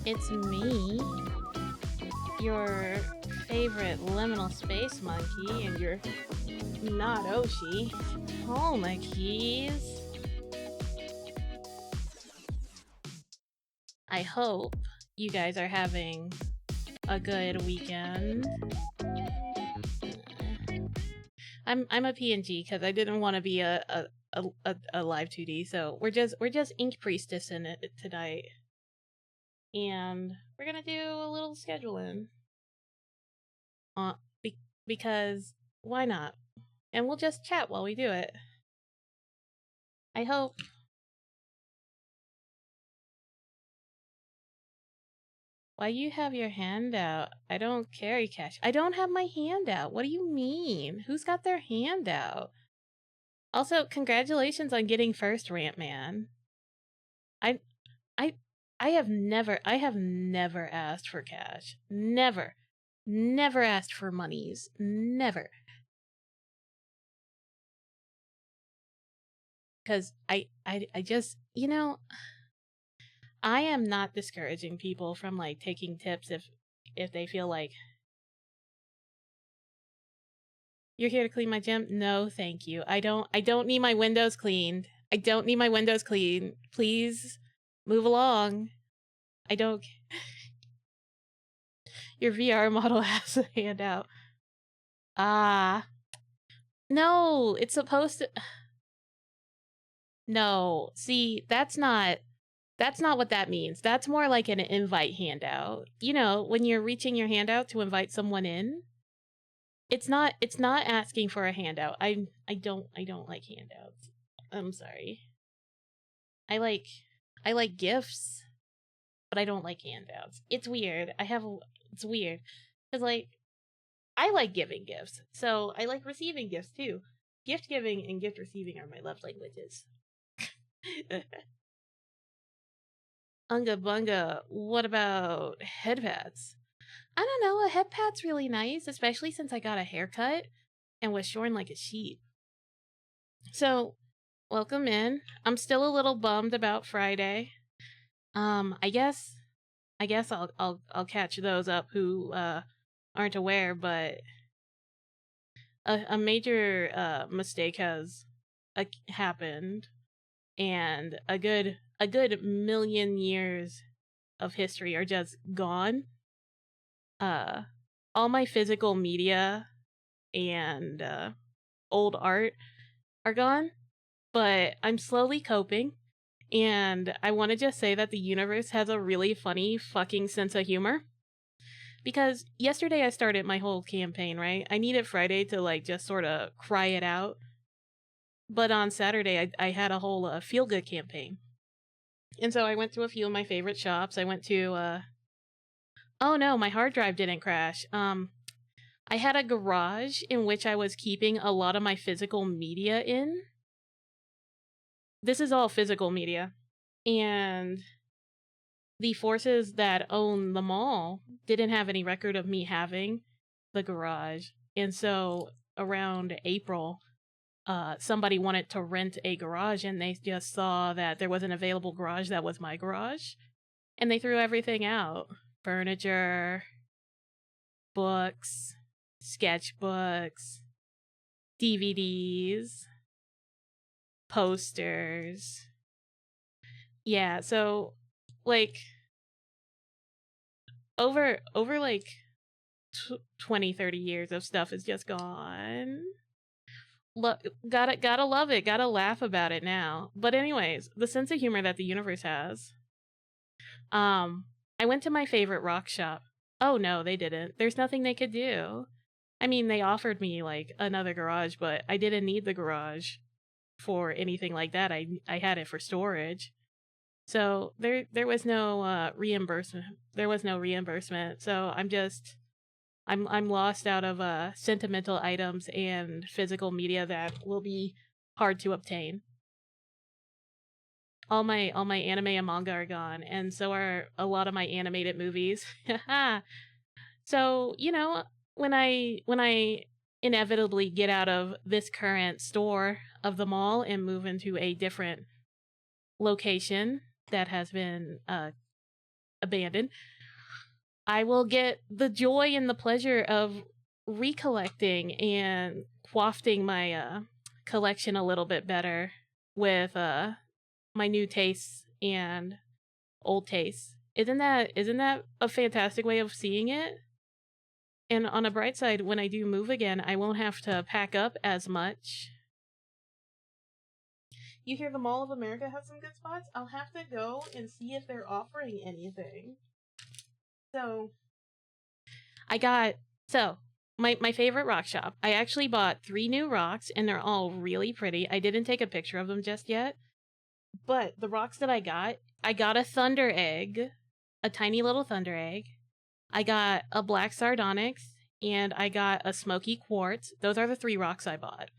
It's me, your favorite liminal space monkey, and you're not Oshi. Tomakeys. I hope you guys are having a good weekend. I'm a PNG because I didn't want to be a live 2D, so we're just Ink Priestess in it tonight, and we're gonna do a little scheduling. Because why not? And we'll just chat while we do it. I hope. Why you have your hand out? I don't carry cash. I don't have my hand out. What do you mean? Who's got their hand out? Also, congratulations on getting first, Rant Man. I have never asked for cash. Never asked for monies. Never. Because I just, I am not discouraging people from like taking tips if they feel like you're here to clean my gym. No, thank you. I don't need my windows cleaned. I don't need my windows cleaned. Please move along. I don't. Your VR model has a handout. No, it's supposed to. No, see, that's not what that means. That's more like an invite handout. You know, when you're reaching your hand out to invite someone in, it's not asking for a handout. I don't like handouts. I'm sorry. I like gifts, but I don't like handouts. It's weird. It's weird cuz like I like giving gifts. So I like receiving gifts too. Gift giving and gift receiving are my love languages. Unga bunga, what about head pats? I don't know, a head pat's really nice, especially since I got a haircut and was shorn like a sheep. So, welcome in. I'm still a little bummed about Friday. I guess I'll catch those up who aren't aware, but a major mistake has happened, and a good million years of history are just gone. All my physical media and old art are gone, but I'm slowly coping. And I want to just say that the universe has a really funny fucking sense of humor. Because yesterday I started my whole campaign, right? I needed Friday to like just sort of cry it out. But on Saturday I had a whole feel good campaign. And so I went to a few of my favorite shops. I went to oh no, my hard drive didn't crash. I had a garage in which I was keeping a lot of my physical media in. This is all physical media. And the forces that own the mall didn't have any record of me having the garage. And so around April, somebody wanted to rent a garage and they just saw that there was an available garage that was my garage. And they threw everything out. Furniture, books, sketchbooks, DVDs, posters. Yeah, so like over like 20 30 years of stuff is just gone. Gotta love it, gotta laugh about it now. But anyways, the sense of humor that the universe has. I went to my favorite rock shop. Oh no, they didn't. There's nothing they could do. I mean, they offered me like another garage, but I didn't need the garage for anything like that. I had it for storage. So there was no reimbursement. There was no reimbursement. So I'm lost out of sentimental items and physical media that will be hard to obtain. All my anime and manga are gone, and so are a lot of my animated movies. So, you know, when I inevitably get out of this current store of the mall and move into a different location that has been abandoned, I will get the joy and the pleasure of recollecting and wafting my collection a little bit better with my new tastes and old tastes. Isn't that a fantastic way of seeing it? And on a bright side, when I do move again, I won't have to pack up as much. You hear the Mall of America has some good spots? I'll have to go and see if they're offering anything. So, my favorite rock shop. I actually bought 3 new rocks, and they're all really pretty. I didn't take a picture of them just yet. But the rocks that I got a thunder egg, a tiny little thunder egg. I got a black sardonyx, and I got a smoky quartz. Those are the 3 rocks I bought.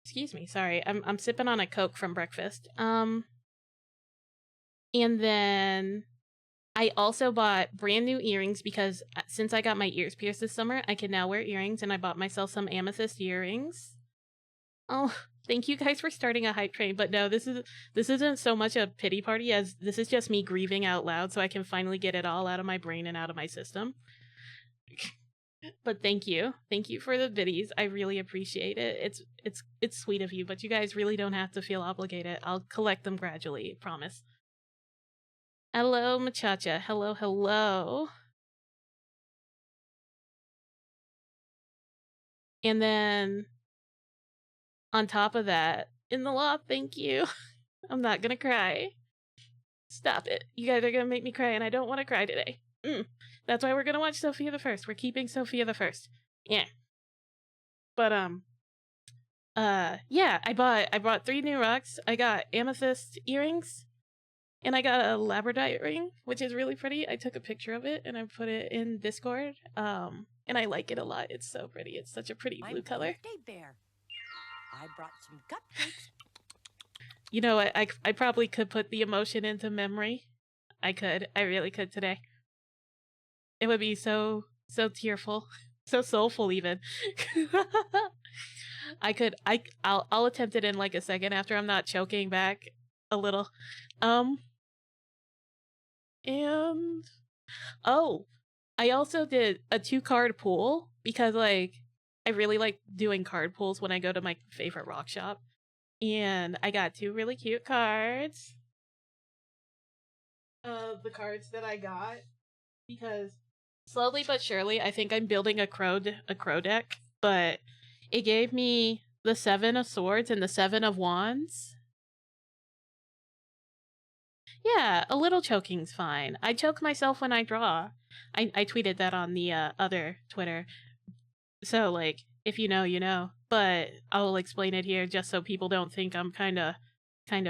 Excuse me, sorry. I'm sipping on a Coke from breakfast. And then I also bought brand new earrings because since I got my ears pierced this summer, I can now wear earrings, and I bought myself some amethyst earrings. Oh, thank you guys for starting a hype train, but no, this isn't so much a pity party as this is just me grieving out loud so I can finally get it all out of my brain and out of my system. But thank you for the biddies. I really appreciate it. It's sweet of you, but you guys really don't have to feel obligated. I'll collect them gradually, promise. Hello, muchacha. Hello. And then on top of that, in the law, thank you. I'm not gonna cry. Stop it. You guys are gonna make me cry, and I don't want to cry today. That's why we're gonna watch Sophia the First. We're keeping Sophia the First. Yeah. But yeah, I bought 3 new rocks. I got amethyst earrings, and I got a labradorite ring, which is really pretty. I took a picture of it and I put it in Discord. And I like it a lot. It's so pretty. It's such a pretty blue color. Bear. I brought some cupcakes. You know what? I probably could put the emotion into memory. I could. I really could today. It would be so tearful, so soulful even. I'll attempt it in like a second after I'm not choking back a little. And I also did a 2-card pool because like I really like doing card pools when I go to my favorite rock shop. And I got 2 really cute cards. The cards that I got, because slowly but surely I think I'm building a crow deck, but it gave me the 7 of Swords and the 7 of Wands. Yeah, a little choking's fine. I choke myself when I draw. I tweeted that on the other Twitter. So, like, if you know, you know. But I'll explain it here just so people don't think I'm kind of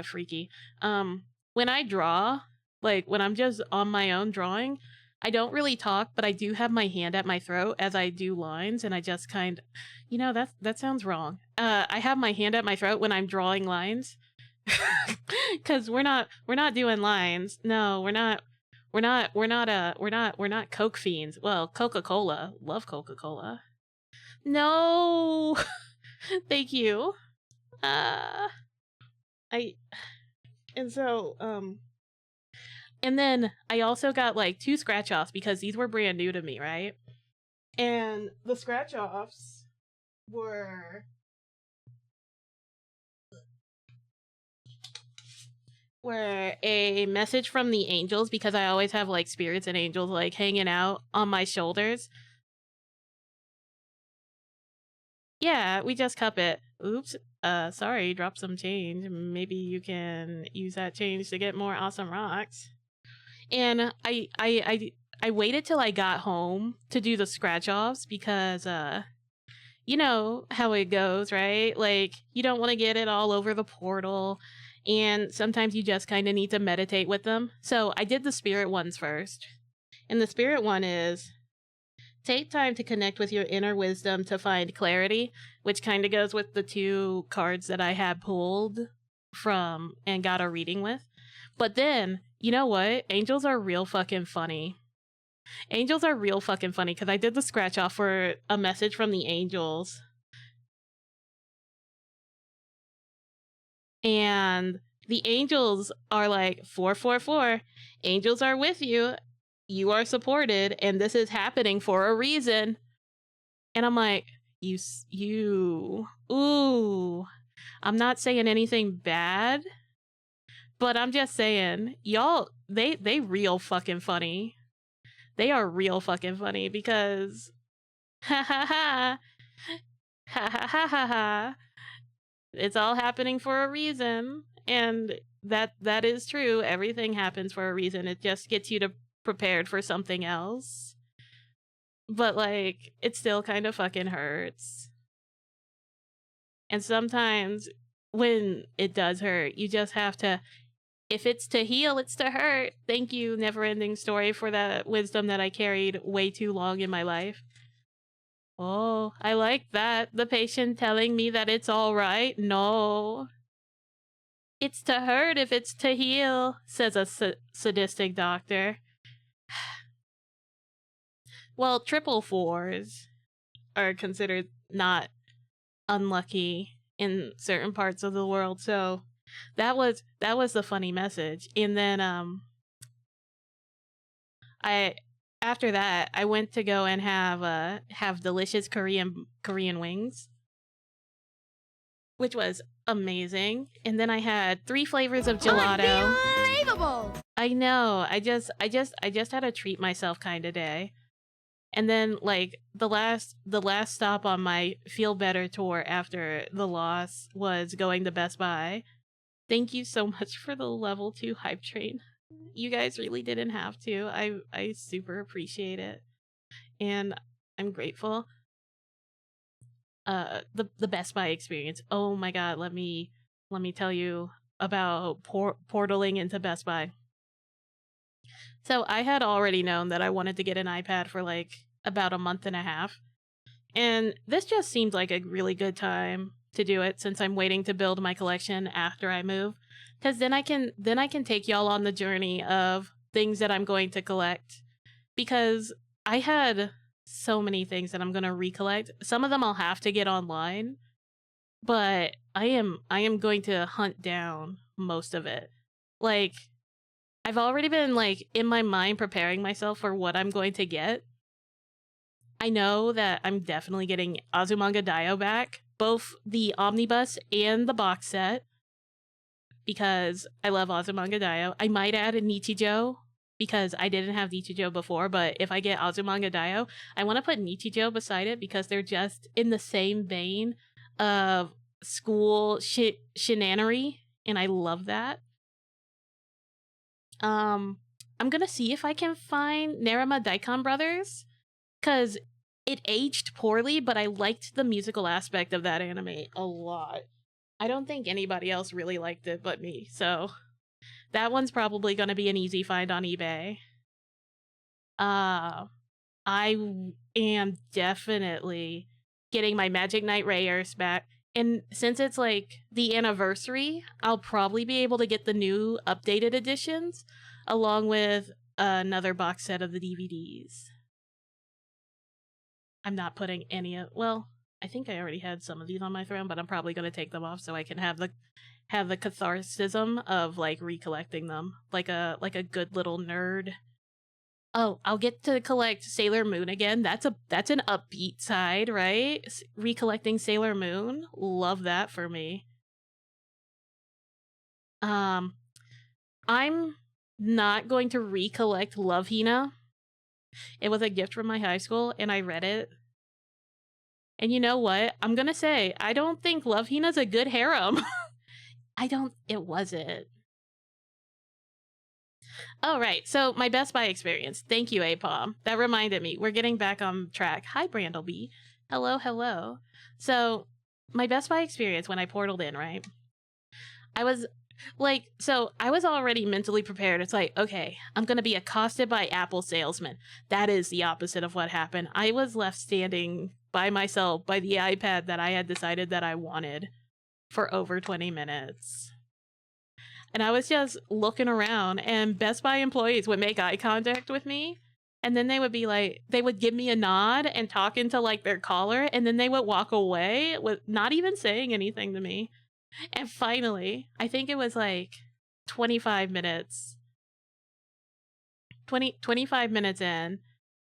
freaky. When I draw, like, when I'm just on my own drawing, I don't really talk, but I do have my hand at my throat as I do lines, and I just that sounds wrong. I have my hand at my throat when I'm drawing lines. Because we're not doing lines. No, we're not Coke fiends. Well, Coca-Cola. Love Coca-Cola. No. Thank you. And then I also got like 2 scratch offs because these were brand new to me, right? And the scratch offs were a message from the angels, because I always have like spirits and angels like hanging out on my shoulders. Yeah, we just cup it. Oops. Sorry, drop some change. Maybe you can use that change to get more awesome rocks. And I waited till I got home to do the scratch offs because you know how it goes, right? Like, you don't want to get it all over the portal, and sometimes you just kind of need to meditate with them. So I did the spirit ones first. And the spirit one is, take time to connect with your inner wisdom to find clarity, which kind of goes with the 2 cards that I had pulled from and got a reading with. But then, you know what? Angels are real fucking funny. Angels are real fucking funny, because I did the scratch off for a message from the angels. And the angels are like 444. Angels are with you. You are supported, and this is happening for a reason. And I'm like, ooh. I'm not saying anything bad, but I'm just saying, y'all, they real fucking funny. They are real fucking funny because ha ha ha ha ha ha ha ha. It's all happening for a reason, and that is true. Everything happens for a reason. It just gets you to prepared for something else. But like, it still kind of fucking hurts. And sometimes when it does hurt, you just have to, if it's to heal, it's to hurt. Thank you, Neverending Story, for that wisdom that I carried way too long in my life. Oh, I like that. The patient telling me that it's all right. No. It's to hurt if it's to heal, says a sadistic doctor. Well, triple fours are considered not unlucky in certain parts of the world, so that was the funny message. And then I after that I went to go and have delicious Korean wings, which was amazing. And then I had 3 flavors of gelato. Unbelievable! I know. I just had a treat myself kind of day. And then like the last stop on my feel better tour after the loss was going to Best Buy. Thank you so much for the level 2 hype train. You guys really didn't have to. I super appreciate it. And I'm grateful. The Best Buy experience. Oh my god, let me tell you about portaling into Best Buy. So I had already known that I wanted to get an iPad for like about a month and a half. And this just seemed like a really good time to do it since I'm waiting to build my collection after I move. Cuz then I can take y'all on the journey of things that I'm going to collect, because I had so many things that I'm going to recollect. Some of them I'll have to get online, but I am going to hunt down most of it. Like, I've already been like in my mind preparing myself for what I'm going to get. I know that I'm definitely getting Azumanga Daioh back, both the omnibus and the box set, because I love Azumanga Daioh. I might add a Nichijou because I didn't have Nichijou before, but if I get Azumanga Daioh, I want to put Nichijou beside it because they're just in the same vein of school shenanery, and I love that. I'm gonna see if I can find Nerima Daikon Brothers, because it aged poorly, but I liked the musical aspect of that anime a lot. I don't think anybody else really liked it but me, so that one's probably gonna be an easy find on eBay. I am definitely getting my Magic Knight Rares back. And since it's like the anniversary, I'll probably be able to get the new updated editions along with another box set of the DVDs. I'm not putting any of, well, I think I already had some of these on my throne, but I'm probably going to take them off so I can have the catharsism of like recollecting them like a good little nerd. Oh, I'll get to collect Sailor Moon again. That's an upbeat side, right? Recollecting Sailor Moon. Love that for me. I'm not going to recollect Love Hina. It was a gift from my high school and I read it. And you know what? I'm going to say, I don't think Love Hina's a good harem. It wasn't. Oh, right. So my Best Buy experience. Thank you, APOM. That reminded me. We're getting back on track. Hi, Brandleby. Hello, hello. So my Best Buy experience when I portaled in, right? I was already mentally prepared. It's like, okay, I'm going to be accosted by Apple salesmen. That is the opposite of what happened. I was left standing by myself by the iPad that I had decided that I wanted for over 20 minutes. And I was just looking around, and Best Buy employees would make eye contact with me. And then they would be like, they would give me a nod and talk into like their caller. And then they would walk away with not even saying anything to me. And finally, I think it was like 25 minutes, 25 minutes in,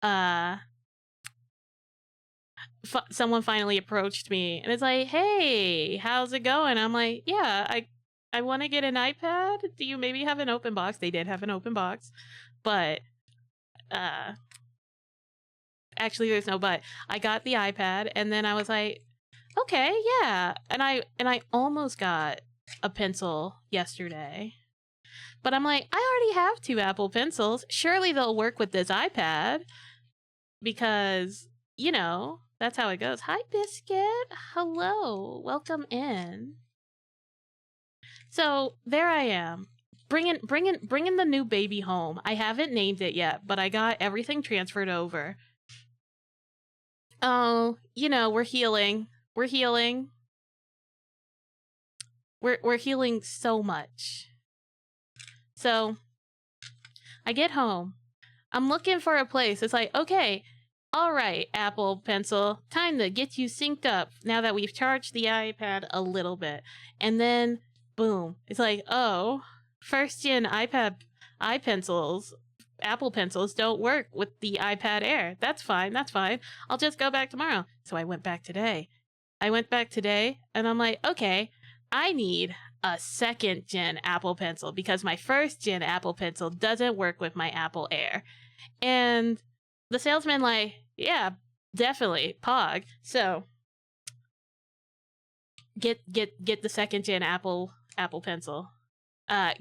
uh, someone finally approached me and it's like, "Hey, how's it going?" I'm like, "Yeah, I want to get an iPad. Do you maybe have an open box?" They did have an open box, but uh actually there's no but. I got the iPad and then I was like, "Okay, yeah." And I almost got a pencil yesterday. But I'm like, "I already have two Apple pencils. Surely they'll work with this iPad because, that's how it goes." Hi, Biscuit. Hello. Welcome in. So there I am, bringing the new baby home. I haven't named it yet, but I got everything transferred over. Oh, we're healing. We're healing. We're healing so much. So I get home. I'm looking for a place. It's like, okay, all right, Apple Pencil, time to get you synced up now that we've charged the iPad a little bit. And then, boom, it's like, oh, first gen iPencils, Apple Pencils don't work with the iPad Air. That's fine, that's fine. I'll just go back tomorrow. So I went back today. And I'm like, okay, I need a second gen Apple Pencil because my first gen Apple Pencil doesn't work with my Apple Air. And the salesman like, yeah, definitely, Pog. So get the second gen Apple Pencil.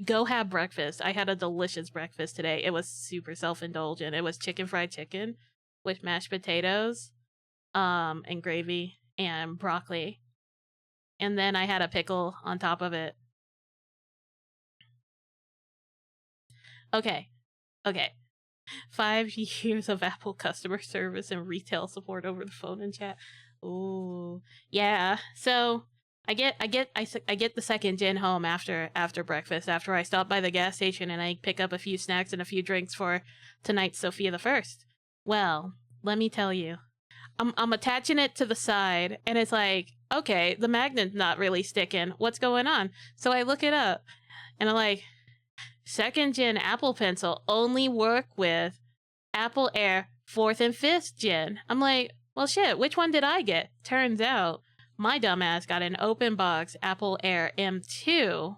Go have breakfast. I had a delicious breakfast today. It was super self-indulgent. It was fried chicken with mashed potatoes, and gravy and broccoli. And then I had a pickle on top of it. Okay. Okay. 5 years of Apple customer service and retail support over the phone and chat. Ooh, yeah. So I get the second gen home after breakfast. After I stop by the gas station and I pick up a few snacks and a few drinks for tonight's Sophia the First. Well, let me tell you, I'm attaching it to the side, and it's like, okay, the magnet's not really sticking. What's going on? So I look it up, and I'm like, second gen Apple Pencil only work with Apple Air 4th and 5th gen. I'm like, well, shit, which one did I get? Turns out my dumbass got an open box Apple Air M2,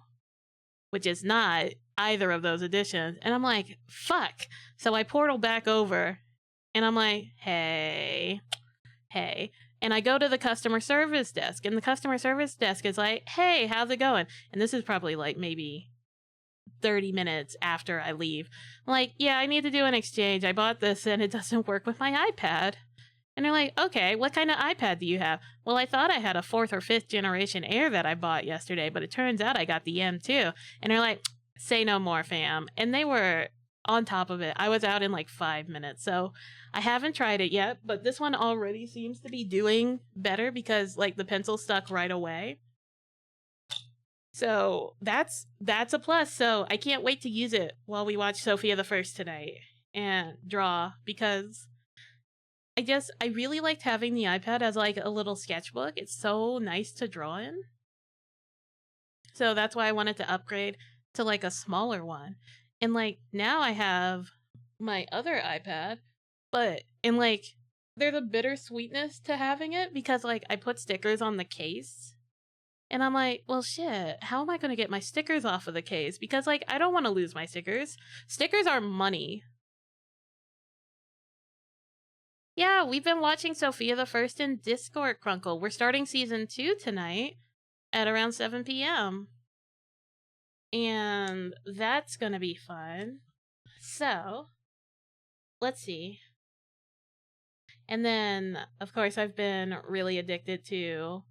which is not either of those editions. And I'm like, fuck. So I portal back over and I'm like, hey. And I go to the customer service desk, and the customer service desk is like, hey, how's it going? And this is probably like maybe 30 minutes after I leave. I'm like, yeah, I need to do an exchange. I bought this and it doesn't work with my iPad. And they're like, okay, what kind of iPad do you have? Well, I thought I had a 4th or 5th generation Air that I bought yesterday, but it turns out I got the M2. And they're like, say no more, fam. And they were on top of it. I was out in like 5 minutes. So I haven't tried it yet, but this one already seems to be doing better because like the pencil stuck right away. So that's a plus. So I can't wait to use it while we watch Sophia the First tonight and draw, because I really liked having the iPad as like a little sketchbook. It's so nice to draw in. So that's why I wanted to upgrade to like a smaller one. And like now I have my other iPad, but and like there's a bittersweetness to having it because like I put stickers on the case. And I'm like, well, shit, how am I going to get my stickers off of the case? Because, like, I don't want to lose my stickers. Stickers are money. Yeah, we've been watching Sophia the First in Discord, Crunkle. We're starting season 2 tonight at around 7 p.m. And that's going to be fun. So, let's see. And then, of course, I've been really addicted to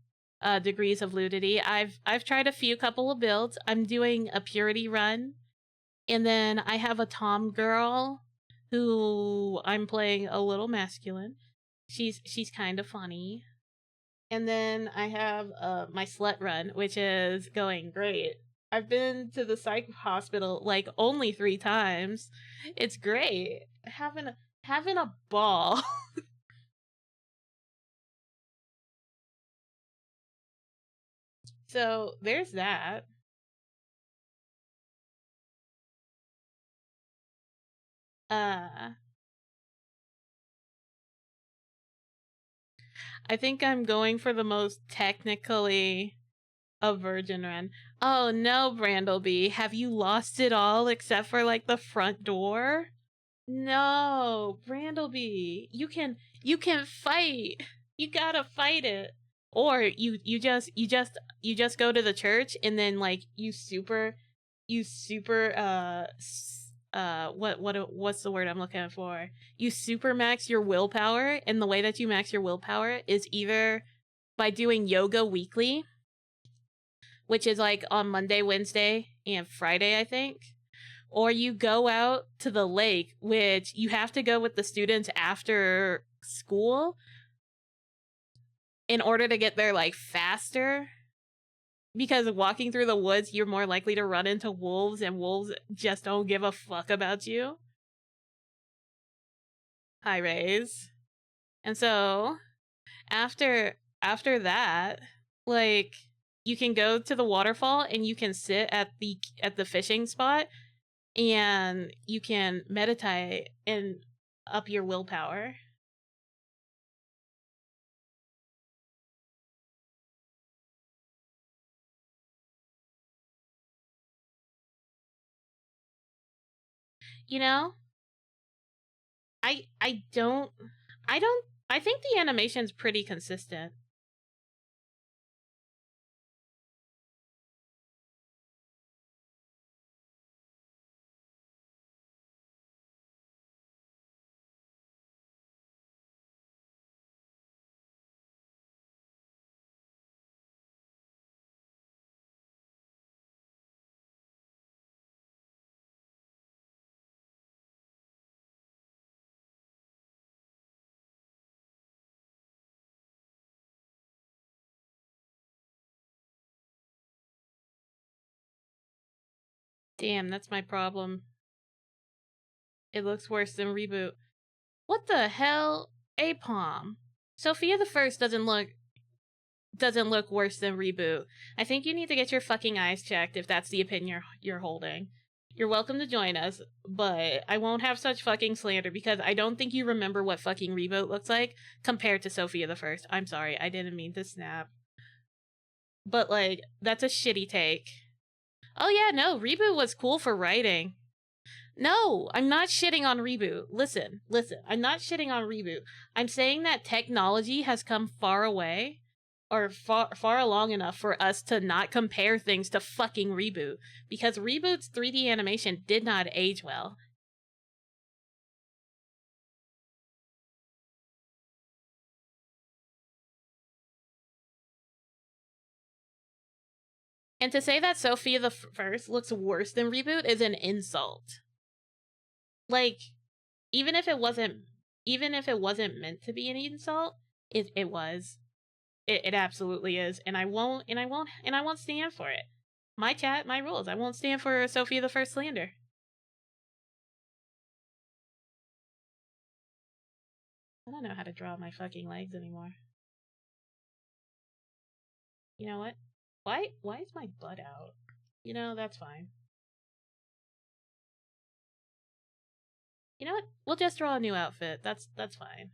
Degrees of Ludity. I've tried a couple of builds. I'm doing a purity run, and then I have a Tom girl who I'm playing a little masculine. She's kind of funny. And then I have my slut run, which is going great. I've been to the psych hospital like only 3 times. It's great. Having a ball. So there's that. Uh, I think I'm going for the most technically a virgin run. Oh no, Brandleby, have you lost it all except for like the front door? No, Brandleby, you can fight. You gotta fight it. Or you just go to the church and then like what's the word I'm looking for? You super max your willpower, and the way that you max your willpower is either by doing yoga weekly, which is like on Monday, Wednesday, and Friday, I think. Or you go out to the lake, which you have to go with the students after school in order to get there like faster. Because walking through the woods, you're more likely to run into wolves, and wolves just don't give a fuck about you. High raise. And so after that, like you can go to the waterfall and you can sit at the fishing spot and you can meditate and up your willpower. You know, I don't I don't I think the animation's pretty consistent. Damn, that's my problem. It looks worse than reboot. What the hell? Apom. Sophia the First doesn't look worse than reboot. I think you need to get your fucking eyes checked if that's the opinion you're holding. You're welcome to join us, but I won't have such fucking slander because I don't think you remember what fucking reboot looks like compared to Sophia the First. I'm sorry, I didn't mean to snap. But like, that's a shitty take. Oh yeah, no, reboot was cool for writing. No, I'm not shitting on reboot. Listen. I'm not shitting on reboot. I'm saying that technology has come far away or far along enough for us to not compare things to fucking reboot because reboot's 3D animation did not age well. And to say that Sophia the First looks worse than reboot is an insult. Like, even if it wasn't even if it wasn't meant to be an insult, it was. It absolutely is, and I won't stand for it. My chat, my rules. I won't stand for Sophia the First slander. I don't know how to draw my fucking legs anymore. You know what? Why is my butt out? That's fine. You know what? We'll just draw a new outfit. That's fine.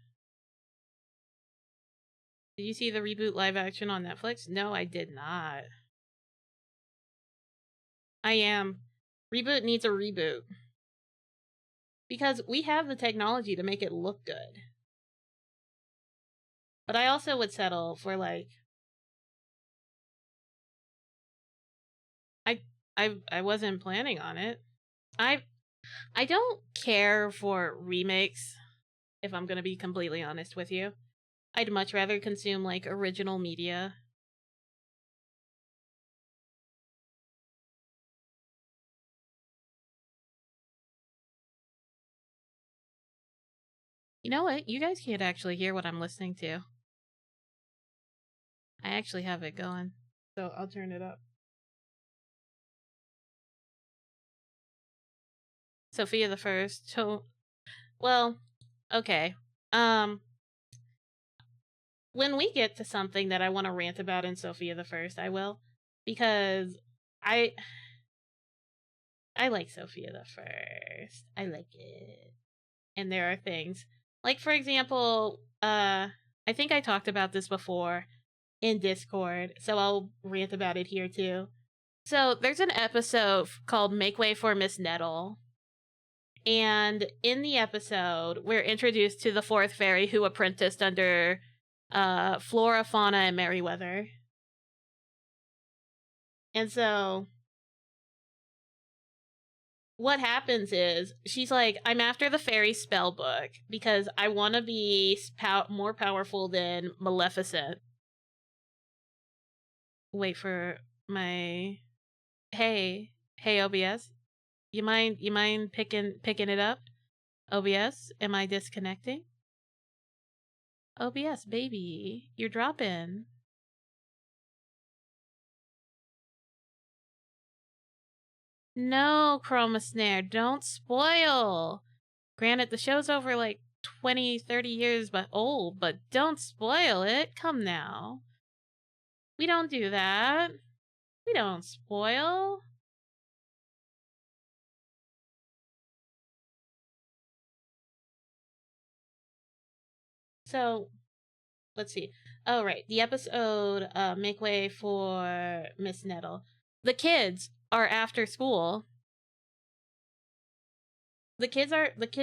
Did you see the reboot live action on Netflix? No, I did not. I am. Reboot needs a reboot. Because we have the technology to make it look good. But I also would settle for like I I wasn't planning on it. I I don't care for remakes if I'm going to be completely honest with you. I'd much rather consume like original media. You know what? You guys can't actually hear what I'm listening to. I actually have it going. So I'll turn it up. Sophia the First. Well, okay. Um when we get to something that I want to rant about in Sophia the First, I will. because I I like Sophia the First. I like it. And there are things like, for example, I think I talked about this before in Discord, so I'll rant about it here too. So there's an episode called Make Way for Miss Nettle. And in the episode, we're introduced to the fourth fairy who apprenticed under Flora, Fauna, and Merryweather. And so what happens is she's like, I'm after the fairy spell book because I want to be more powerful than Maleficent. Wait for my hey OBS. You mind picking it up? OBS, am I disconnecting? OBS, baby, you're dropping. No, Chroma Snare, don't spoil. Granted, the show's over like 20, 30 years but old, but don't spoil it. Come now. We don't do that. We don't spoil. So, let's see. Oh, right. The episode, Make Way for Miss Nettle. The kids are after school. The kids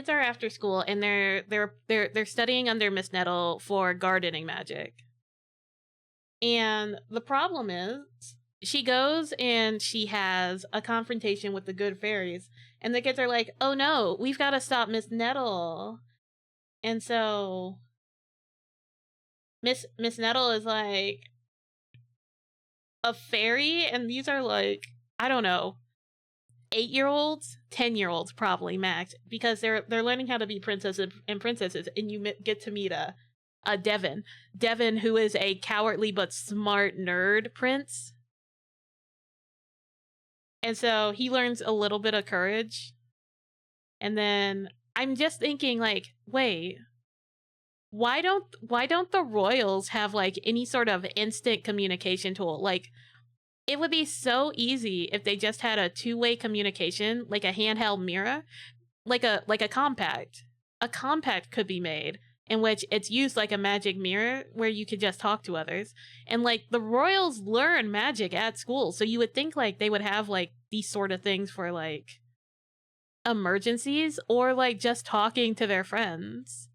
are after school and they're studying under Miss Nettle for gardening magic. And the problem is she goes and she has a confrontation with the good fairies and the kids are like, "Oh no, we've got to stop Miss Nettle." And so Miss Nettle is like a fairy and these are like, I don't know, 8-year-olds, 10-year-olds probably max because they're learning how to be princesses and princesses and you get to meet a Devin who is a cowardly but smart nerd prince. And so he learns a little bit of courage. And then I'm just thinking like, wait, why don't the royals have like any sort of instant communication tool? Like it would be so easy if they just had a two-way communication, like a handheld mirror, like a compact. A compact could be made in which it's used like a magic mirror where you could just talk to others. And like the royals learn magic at school, so you would think like they would have like these sort of things for like emergencies or like just talking to their friends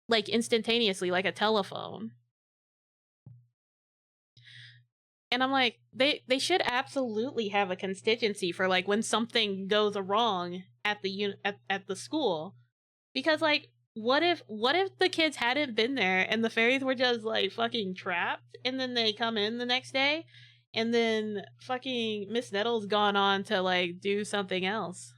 like instantaneously like a telephone. And I'm like, they should absolutely have a contingency for like when something goes wrong at at the school, because like what if the kids hadn't been there and the fairies were just like fucking trapped and then they come in the next day and then fucking Miss Nettle's gone on to like do something else.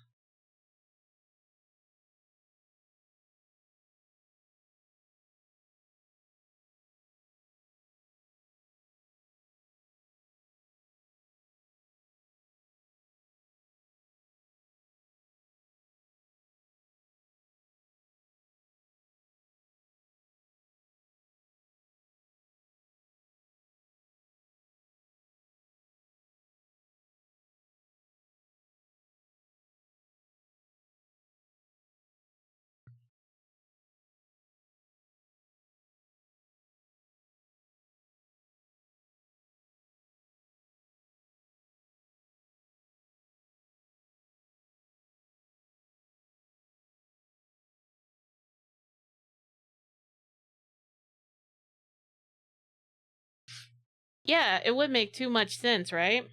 Yeah, it would make too much sense, right?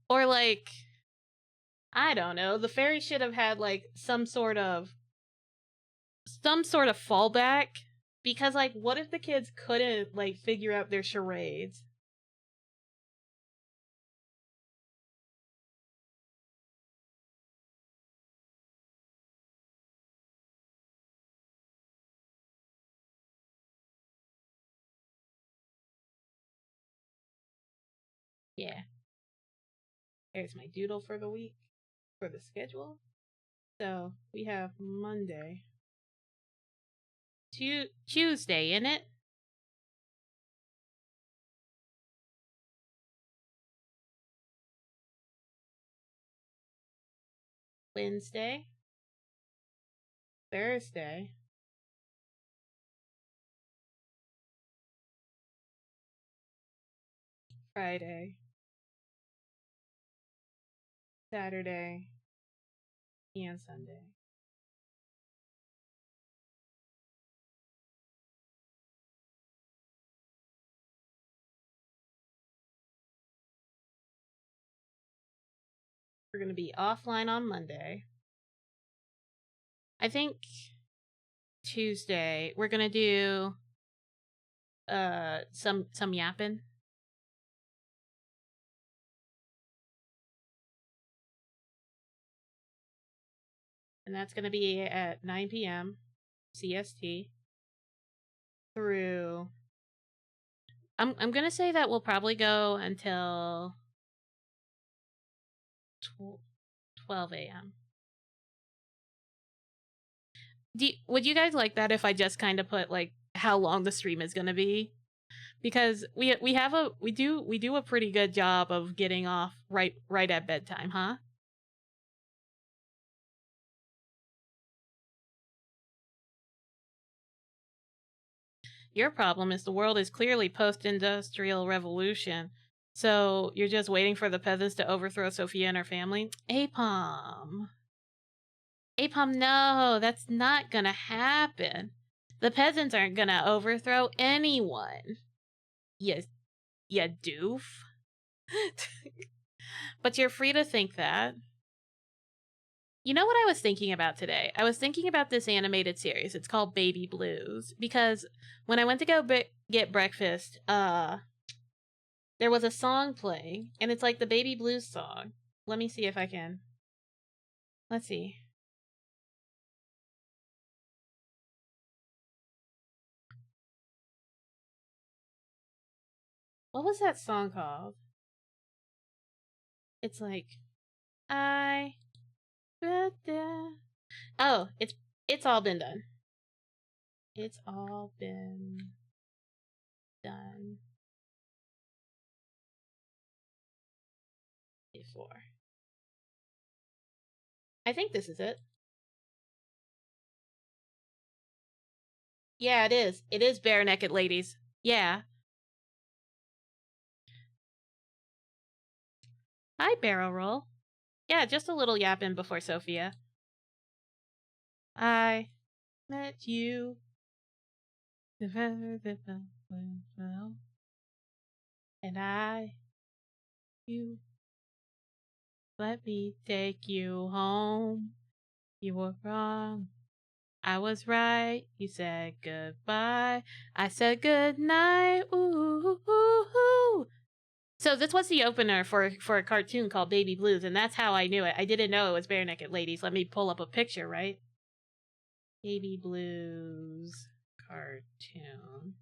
Or like, I don't know, the fairies should have had like some sort of fallback, because like what if the kids couldn't like figure out their charades? Yeah, here's my doodle for the week for the schedule. So we have Monday, Tuesday in it. Wednesday, Thursday, Friday, Saturday, and Sunday. We're going to be offline on Monday. I think Tuesday we're going to do some yapping. And that's going to be at 9 p.m. CST through I'm going to say that we'll probably go until 12 a.m. Would you guys like that if I just kind of put like how long the stream is going to be? Because we do a pretty good job of getting off right at bedtime, huh? Your problem is the world is clearly post-industrial revolution. So you're just waiting for the peasants to overthrow Sophia and her family? Apom. Apom, no, that's not gonna happen. The peasants aren't gonna overthrow anyone. Yes, you doof. But you're free to think that. You know what I was thinking about today? I was thinking about this animated series. It's called Baby Blues because when I went to go get breakfast, there was a song playing, and it's like the Baby Blues song. Let me see if I can. Let's see. What was that song called? It's like I Oh, it's all been done. It's all been done before. I think this is it. Yeah, it is. It is Bare Naked Ladies. Yeah. Hi, Barrel Roll. Yeah, just a little yapping before Sophia. I met you. And you let me take you home. You were wrong. I was right. You said goodbye. I said goodnight. Ooh, ooh, ooh. So this was the opener for a cartoon called Baby Blues, and that's how I knew it. I didn't know it was Bare Naked Ladies. Let me pull up a picture, right? Baby Blues cartoon.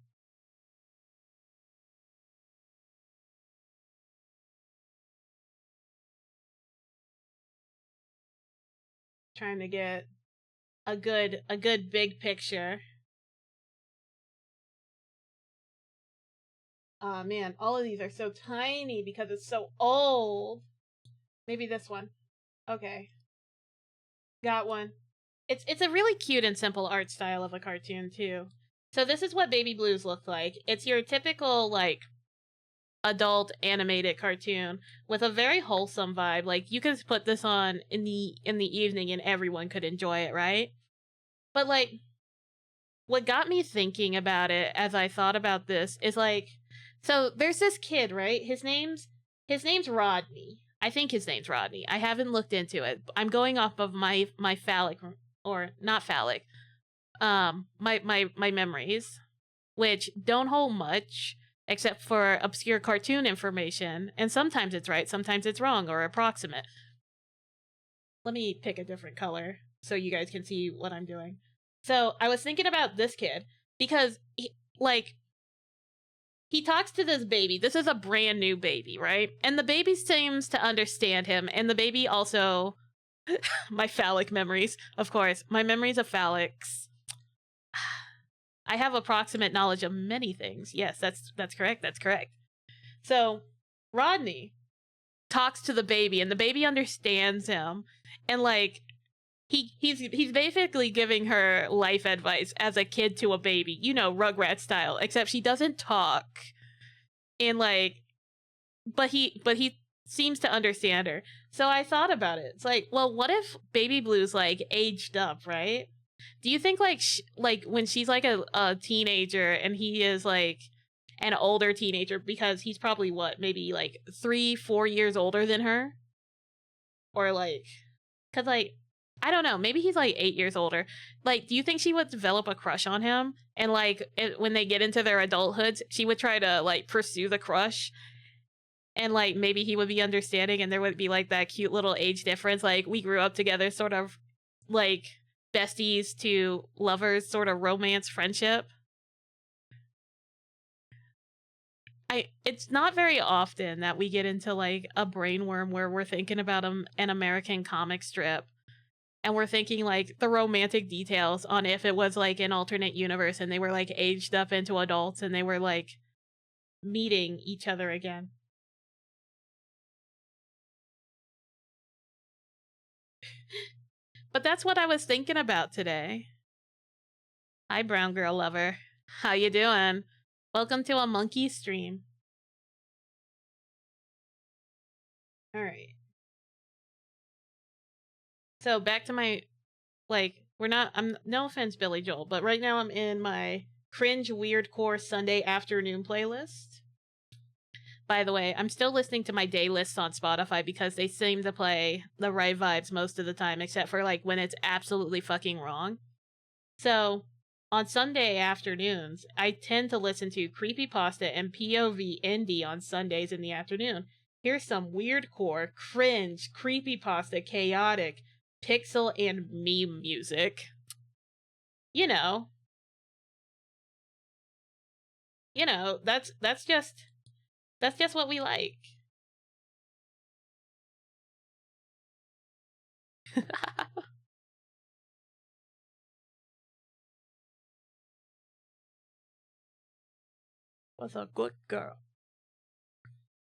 Trying to get a good big picture. Oh man, all of these are so tiny because it's so old. Maybe this one. Okay. Got one. It's a really cute and simple art style of a cartoon too. So this is what Baby Blues looked like. It's your typical like adult animated cartoon with a very wholesome vibe. Like you could put this on in the evening and everyone could enjoy it, right? But like what got me thinking about it as I thought about this is like so there's this kid, right? His name's Rodney. I think his name's Rodney. I haven't looked into it. I'm going off of my phallic or not phallic. My memories, which don't hold much except for obscure cartoon information, and sometimes it's right, sometimes it's wrong or approximate. Let me pick a different color so you guys can see what I'm doing. So I was thinking about this kid because he talks to this baby. This is a brand new baby, right? And the baby seems to understand him, and the baby also my phallic memories, of course. My memories of phallics. I have approximate knowledge of many things. Yes, that's correct. That's correct. So, Rodney talks to the baby, and the baby understands him, and like he's basically giving her life advice as a kid to a baby, you know, Rugrat style, except she doesn't talk, and like, but he seems to understand her. So I thought about it. It's like, well, what if Baby Blue's like aged up, right? Do you think like like when she's like a teenager and he is like an older teenager, because he's probably what, maybe like 3-4 years older than her, or like, because like, I don't know, maybe he's like 8 years older. Like, do you think she would develop a crush on him, and like when they get into their adulthoods, she would try to like pursue the crush, and like maybe he would be understanding, and there would be like that cute little age difference, like we grew up together, sort of like besties to lovers, sort of romance friendship. It's not very often that we get into like a brainworm where we're thinking about an American comic strip, and we're thinking like the romantic details on if it was like an alternate universe and they were like aged up into adults and they were like meeting each other again. But that's what I was thinking about today. Hi, brown girl lover. How you doing? Welcome to a monkey stream. All right. So back to my, like, I'm, no offense, Billy Joel, but right now I'm in my cringe weird core Sunday afternoon playlist. By the way, I'm still listening to my day lists on Spotify because they seem to play the right vibes most of the time, except for like when it's absolutely fucking wrong. So on Sunday afternoons, I tend to listen to creepypasta and POV indie on Sundays in the afternoon. Here's some weird core, cringe, creepypasta, chaotic, pixel and meme music. You know, that's just what we like. Was a good girl.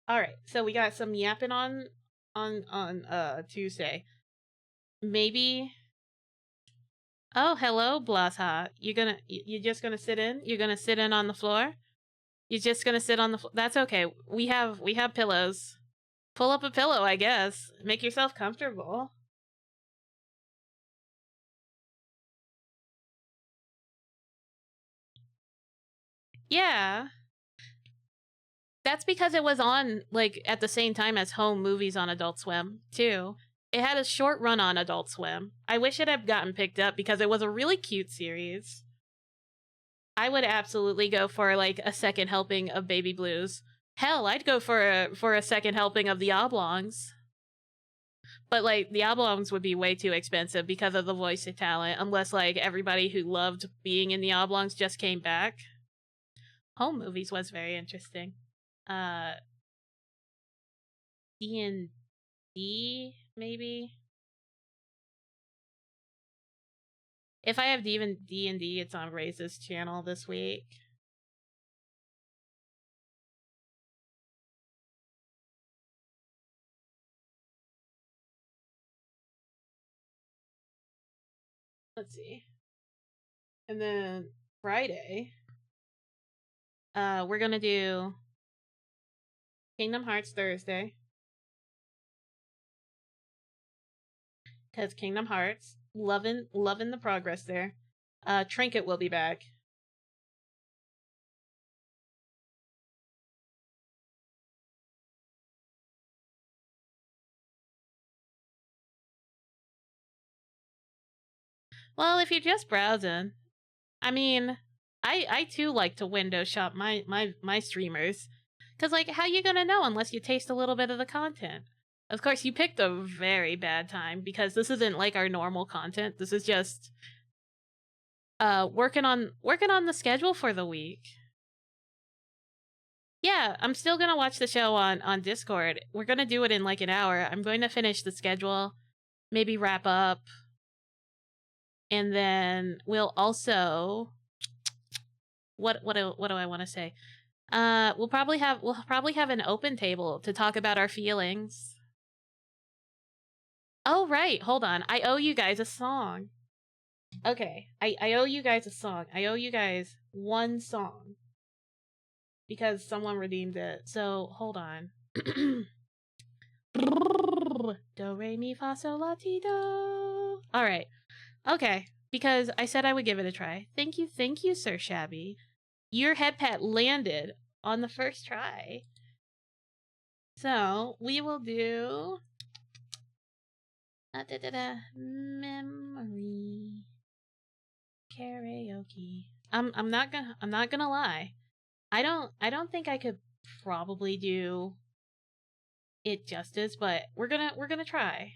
All right, so we got some yapping on Tuesday. Maybe. Oh, hello, Blasha. You're just gonna sit in? You're gonna sit in on the floor? You're just gonna sit on the floor? That's okay. We have pillows. Pull up a pillow, I guess. Make yourself comfortable. Yeah. That's because it was on like at the same time as home movies on Adult Swim, too. It had a short run on Adult Swim. I wish it had gotten picked up because it was a really cute series. I would absolutely go for like a second helping of Baby Blues. Hell, I'd go for a second helping of the Oblongs. But like the Oblongs would be way too expensive because of the voice talent, unless like everybody who loved being in the Oblongs just came back. Home movies was very interesting. Uh D&D maybe. If I have D&D, it's on Ray's channel this week. Let's see. And then Friday, we're gonna do Kingdom Hearts Thursday. Because Kingdom Hearts, loving the progress there. Trinket will be back. Well, if you're just browsing, I mean, I too like to window shop my streamers, cause like how you gonna know unless you taste a little bit of the content? Of course, you picked a very bad time because this isn't like our normal content. This is just working on the schedule for the week. Yeah, I'm still gonna watch the show on Discord. We're gonna do it in like an hour. I'm going to finish the schedule, maybe wrap up, and then we'll also what do I want to say? We'll probably have an open table to talk about our feelings. Oh right, hold on. I owe you guys a song. Okay, I owe you guys a song. I owe you guys one song because someone redeemed it. So hold on. Do re mi fa sol la ti do. All right. Okay, because I said I would give it a try. Thank you, Sir Shabby. Your head pat landed on the first try. So we will do memory karaoke. I'm not gonna lie. I don't think I could probably do it justice, but we're gonna try.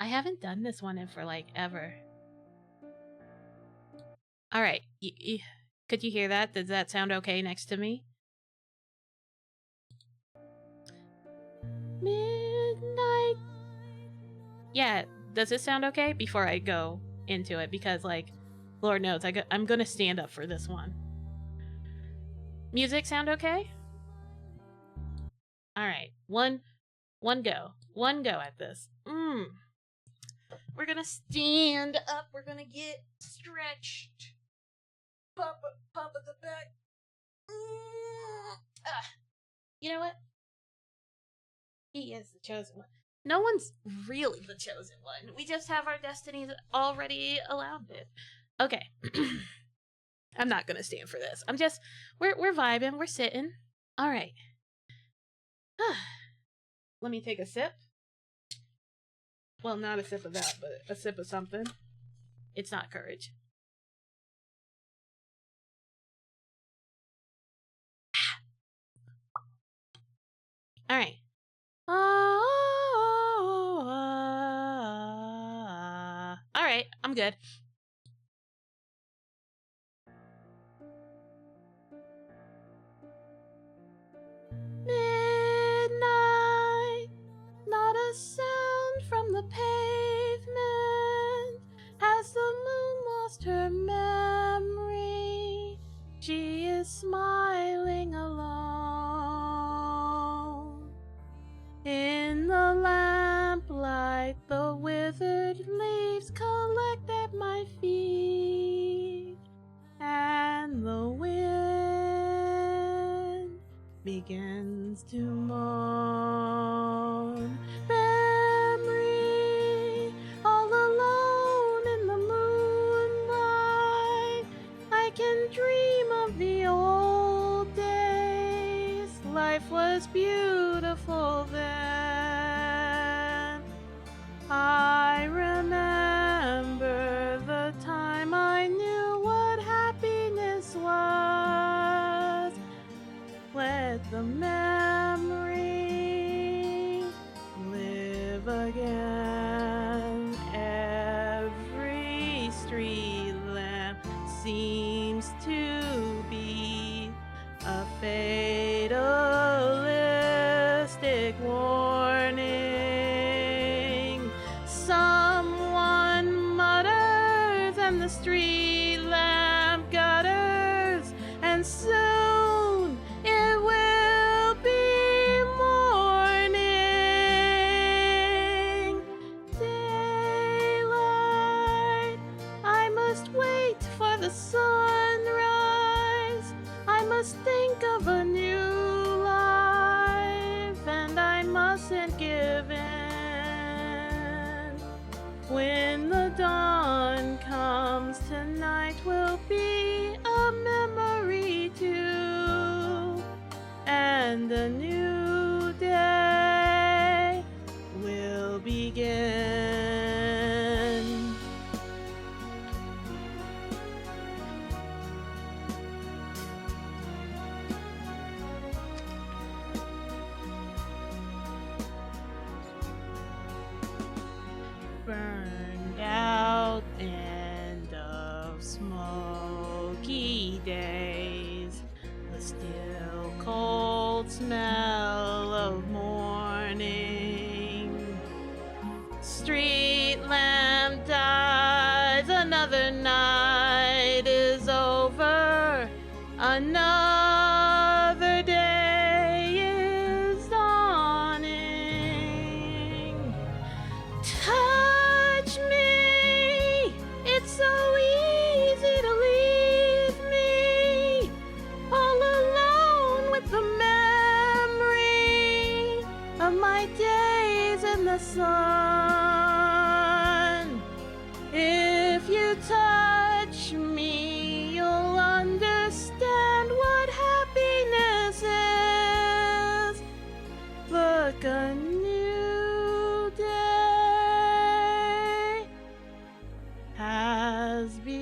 I haven't done this one in for like ever. All right, could you hear that? Does that sound okay next to me? Midnight. Yeah, does it sound okay before I go into it? Because like, Lord knows, I'm gonna stand up for this one. Music sound okay? All right, one go at this. We're gonna stand up. We're gonna get stretched. Pop at the back. You know what? He is the chosen one. No one's really the chosen one. We just have our destinies already allowed it. Okay. I'm not gonna stand for this. We're vibing. We're sitting. All right. Let me take a sip. Well, not a sip of that, but a sip of something. It's not courage. All right. All right, I'm good. Midnight, not a sound from the pavement. Has the moon lost her memory? She is smiling alone. In the lamplight, the withered leaves collect at my feet, and the wind begins to moan. Memory, all alone in the moonlight, I can dream of the old days. Life was beautiful then. I remember the time I knew what happiness was. Let the memory live again. Every street lamp seems to be a fatalistic warning. Someone mutters and the street lamp gutters, and soon it will be morning. Daylight, I must wait for the sunrise. I must think of a new life, and I mustn't give in. When the dawn comes, tonight will be a memory too, and a new day will begin. Burned out end of smoky days, the still cold smell as another night is over, another day is dawning. Touch me, it's so easy to leave me all alone with the memory of my days in the sun. If you touch me, you'll understand what happiness is. Look, a new day has begun.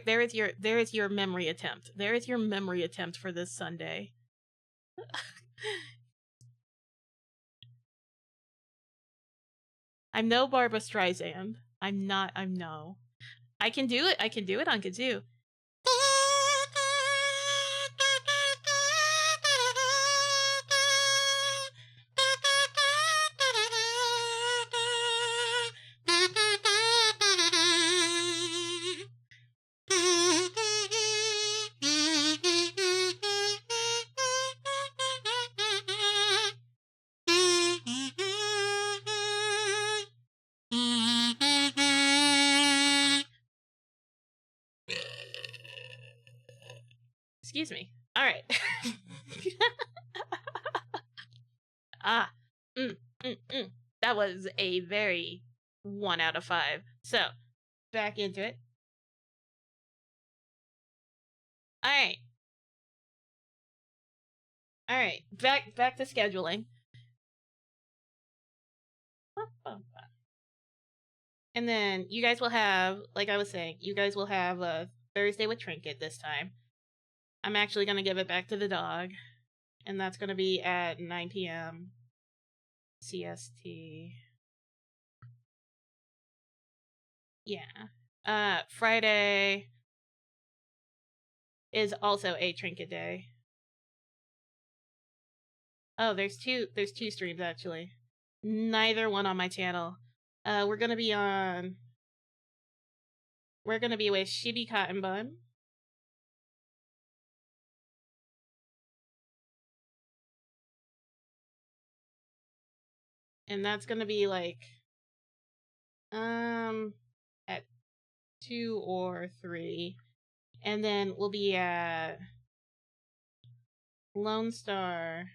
There is your memory attempt. There is your memory attempt for this Sunday. I'm no Barbara Streisand. I'm not. I'm no. I can do it. I can do it on kazoo. Excuse me. All right. That was a very 1 out of 5. So, back into it. All right. All right. Back to scheduling. And then you guys will have, like I was saying, you guys will have a Thursday with Trinket this time. I'm actually going to give it back to the dog. And that's going to be at 9 p.m. CST. Yeah. Friday is also a Trinket day. Oh, there's two streams actually. Neither one on my channel. We're gonna be with Shibby Cotton Bun. And that's gonna be like at 2 or 3. And then we'll be at Lone Star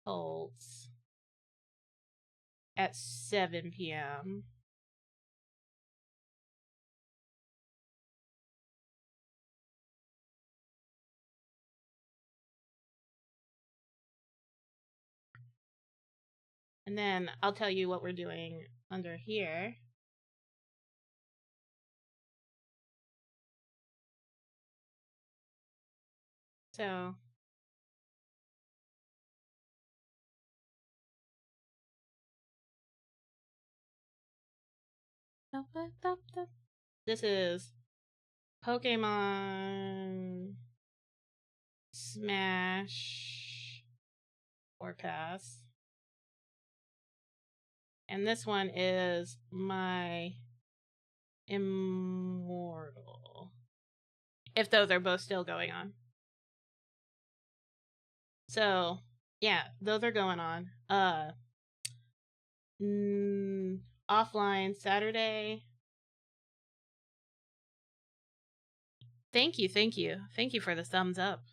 Colts at 7 p.m. And then I'll tell you what we're doing under here. So this is Pokemon Smash Forecast. And this one is my Immortal. If those are both still going on. So, yeah, those are going on. Offline Saturday. Thank you. Thank you for the thumbs up.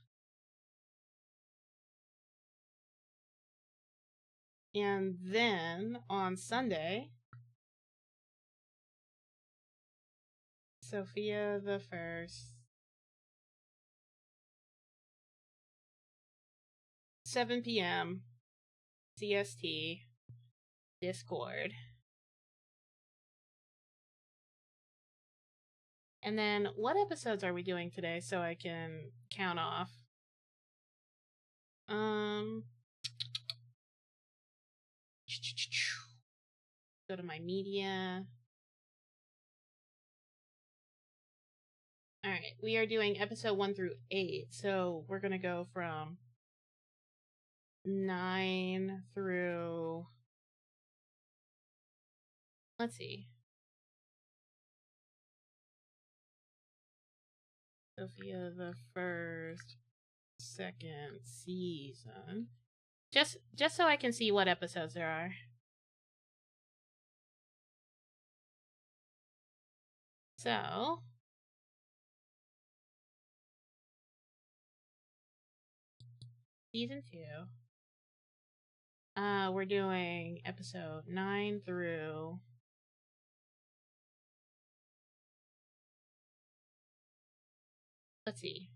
And then on Sunday, Sophia the First, 7 p.m. CST, Discord. And then what episodes are we doing today so I can count off? Go to my media. All right, we are doing episode 1 through 8, so we're gonna go from 9 through. Let's see. Sophia the first, second season. Just so I can see what episodes there are. So season 2. We're doing episode 9 through. Let's see.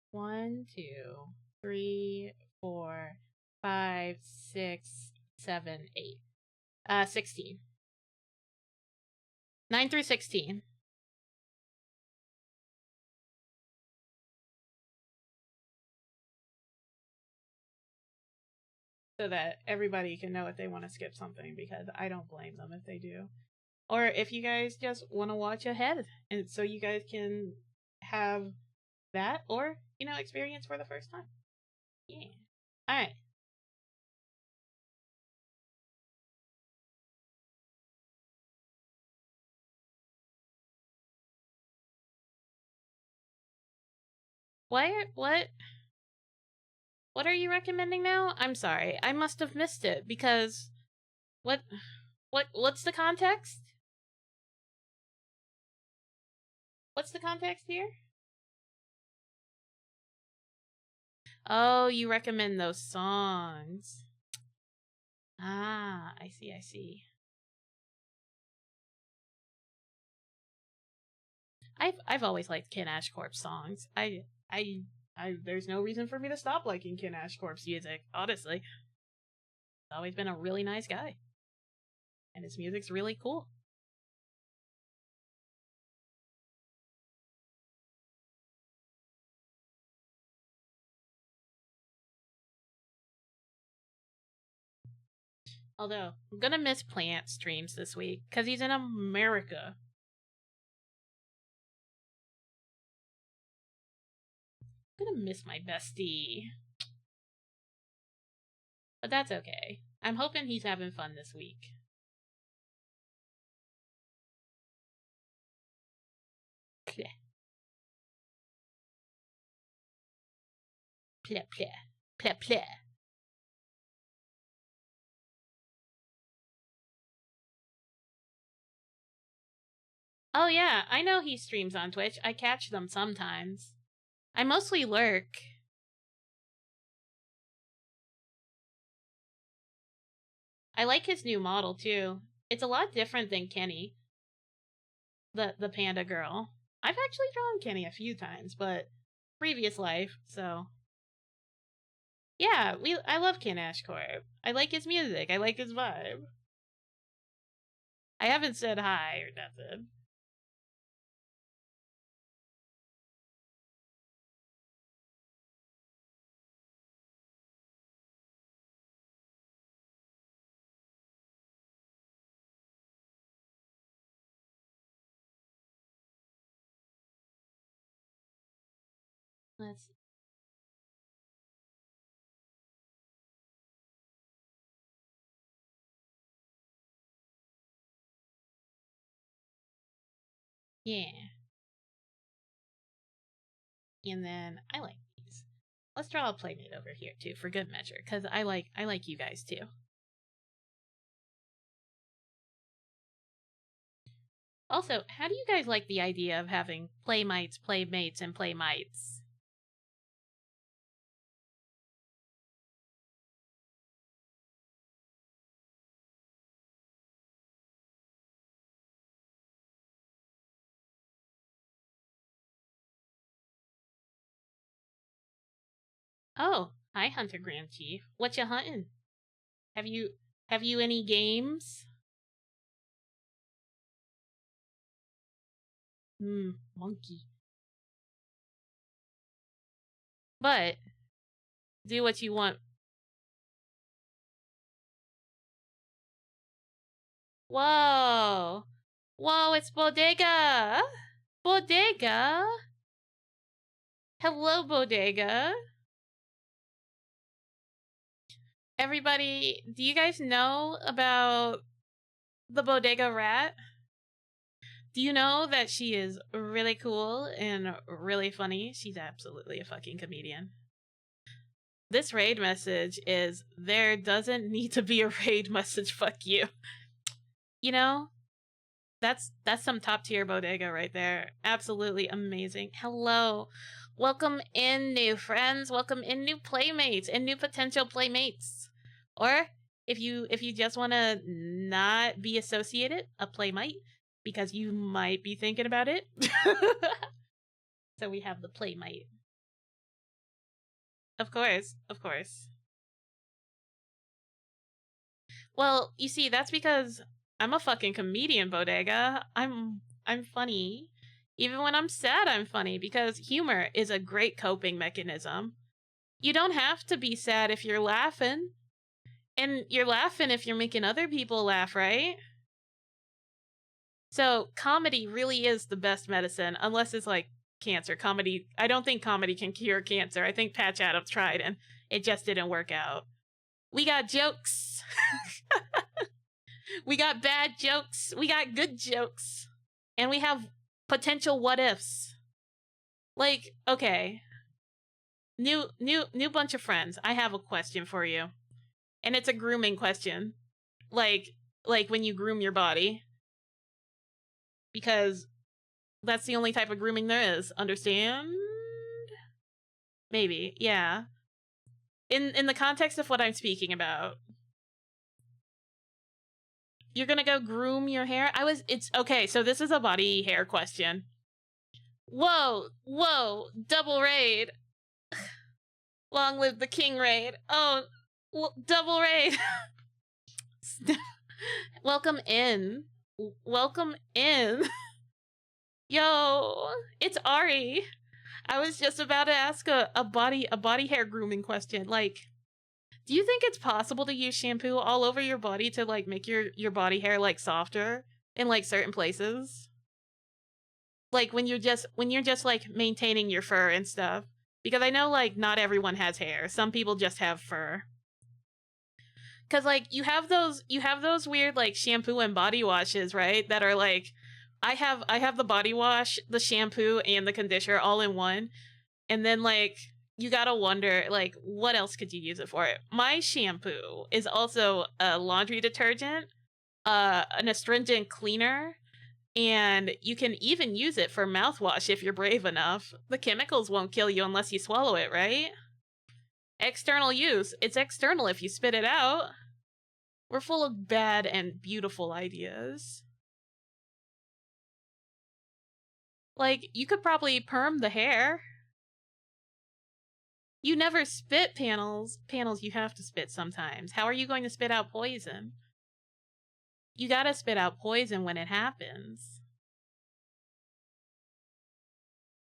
1, 2, 3, 4, 5, 6, 7, 8. 16. 9 through 16. So that everybody can know if they want to skip something, because I don't blame them if they do. Or if you guys just want to watch ahead, and so you guys can have that, or, experience for the first time. Yeah. Alright. What are you recommending now? I'm sorry. I must have missed it, because what's the context? What's the context here? Oh, you recommend those songs. Ah, I see. I've always liked Ken Ashcorp's songs. I there's no reason for me to stop liking Ken Ashcorp's music, honestly. He's always been a really nice guy. And his music's really cool. Although, I'm gonna miss Plant streams this week, because he's in America. I'm gonna miss my bestie. But that's okay. I'm hoping he's having fun this week. Pleh. Pleh, pleh. Pleh, pleh. Oh yeah, I know he streams on Twitch. I catch them sometimes. I mostly lurk. I like his new model too. It's a lot different than Kenny, the panda girl. I've actually drawn Kenny a few times, but previous life, so yeah, I love Ken Ashcorp. I like his music. I like his vibe. I haven't said hi or nothing. Let's see. Yeah. And then I like these. Let's draw a playmate over here too, for good measure, because I like you guys too. Also, how do you guys like the idea of having playmates, and playmites? Oh, hi, Hunter Grand Chief. What you hunting? Have you any games? Monkey. But do what you want. Whoa. Whoa, it's Bodega. Bodega. Hello, Bodega. Everybody, do you guys know about the Bodega Rat? Do you know that she is really cool and really funny? She's absolutely a fucking comedian. This raid message is there doesn't need to be a raid message, fuck you. You know, that's some top tier Bodega right there. Absolutely amazing. Hello. Welcome in, new friends. Welcome in, new playmates and new potential playmates. Or if you just want to not be associated, a playmate, because you might be thinking about it. So we have the playmate. Of course, of course. Well, you see, that's because I'm a fucking comedian, Bodega. I'm funny. Even when I'm sad, I'm funny because humor is a great coping mechanism. You don't have to be sad if you're laughing. And you're laughing if you're making other people laugh, right? So comedy really is the best medicine, unless it's like cancer. Comedy, I don't think comedy can cure cancer. I think Patch Adams tried and it just didn't work out. We got jokes. We got bad jokes. We got good jokes. And we have potential what ifs. Like, okay. New bunch of friends. I have a question for you. And it's a grooming question. Like when you groom your body. Because that's the only type of grooming there is. Understand? Maybe, yeah. In the context of what I'm speaking about. You're gonna go groom your hair? It's okay, so this is a body hair question. Whoa, double raid. Long live the king raid. Oh, double raid. Welcome in. Welcome in. Yo, it's Ari. I was just about to ask a body hair grooming question. Like, do you think it's possible to use shampoo all over your body to like make your body hair like softer in like certain places? Like when you're just like maintaining your fur and stuff. Because I know like not everyone has hair. Some people just have fur. Cause like you have those weird like shampoo and body washes, right? That are like I have the body wash, the shampoo, and the conditioner all in one. And then like you gotta wonder like what else could you use it for? My shampoo is also a laundry detergent, an astringent cleaner, and you can even use it for mouthwash if you're brave enough. The chemicals won't kill you unless you swallow it, right? External use. It's external if you spit it out. We're full of bad and beautiful ideas. Like, you could probably perm the hair. You never spit panels. Panels you have to spit sometimes. How are you going to spit out poison? You gotta spit out poison when it happens.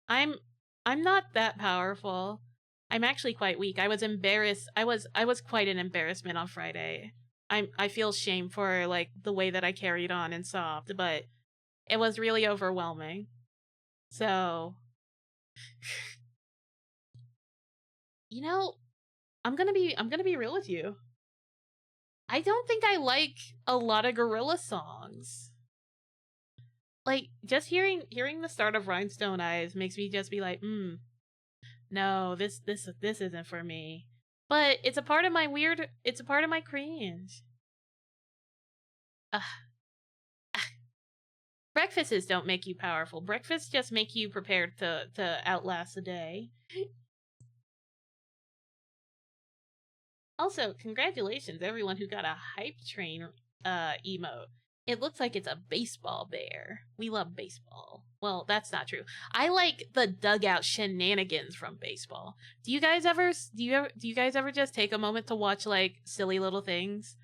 I'm not that powerful. I'm actually quite weak. I was embarrassed. I was quite an embarrassment on Friday. I feel shame for like the way that I carried on and sobbed, but it was really overwhelming. So, you know, I'm gonna be real with you. I don't think I like a lot of gorilla songs. Like just hearing the start of Rhinestone Eyes makes me just be like, no, this isn't for me. But it's a part of my weird. It's a part of my cringe. Ugh. Breakfasts don't make you powerful. Breakfasts just make you prepared to outlast the day. Also, congratulations everyone who got a hype train emote. It looks like it's a baseball bear. We love baseball. Well, that's not true. I like the dugout shenanigans from baseball. Do you guys ever just take a moment to watch like silly little things?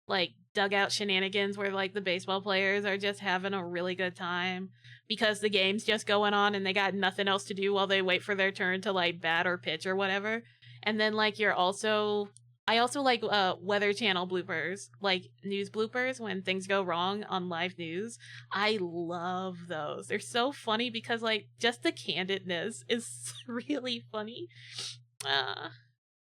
Like dugout shenanigans where like the baseball players are just having a really good time because the game's just going on and they got nothing else to do while they wait for their turn to like bat or pitch or whatever. And then like you're also I also like Weather Channel bloopers, like news bloopers when things go wrong on live news. I love those. They're so funny because like just the candidness is really funny. Uh,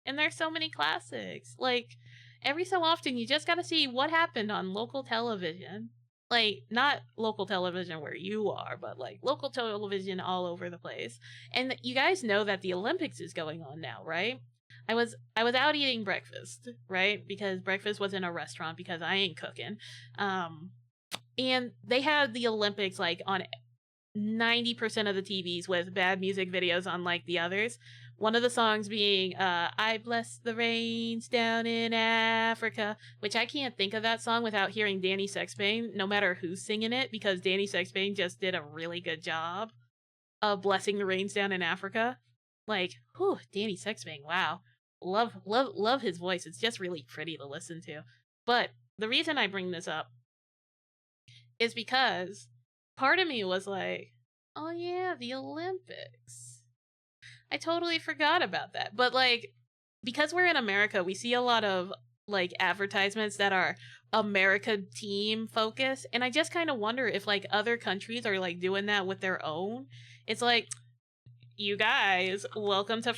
and there's so many classics. Like every so often you just got to see what happened on local television. Like not local television where you are, but like local television all over the place. And you guys know that the Olympics is going on now, right? I was out eating breakfast, right? Because breakfast was in a restaurant because I ain't cooking. Um and they had the Olympics like on 90% of the TVs with bad music videos unlike the others. One of the songs being I Bless the Rains Down in Africa, which I can't think of that song without hearing Danny Sexbane, no matter who's singing it, because Danny Sexbane just did a really good job of blessing the rains down in Africa. Like, whew, Danny Sexbane, wow. Love his voice. It's just really pretty to listen to. But the reason I bring this up is because part of me was like, oh yeah, the Olympics. I totally forgot about that. But like, because we're in America, we see a lot of like advertisements that are America team focused. And I just kind of wonder if like other countries are like doing that with their own. It's like, you guys, welcome to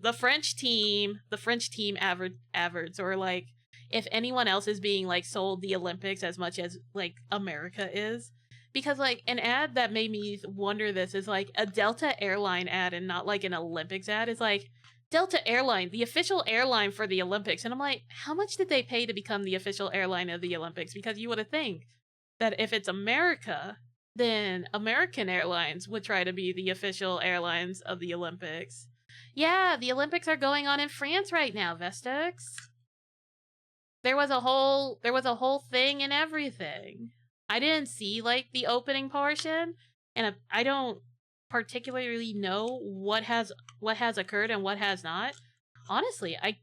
the French team average, or like if anyone else is being like sold the Olympics as much as like America is. Because like an ad that made me wonder this is like a Delta airline ad and not like an Olympics ad is like Delta Airline, the official airline for the Olympics. And I'm like, how much did they pay to become the official airline of the Olympics? Because you would have think that if it's America, then American Airlines would try to be the official airlines of the Olympics. Yeah, the Olympics are going on in France right now, Vestix. There was a whole thing and everything. I didn't see like the opening portion, and I don't particularly know what has occurred and what has not. Honestly, I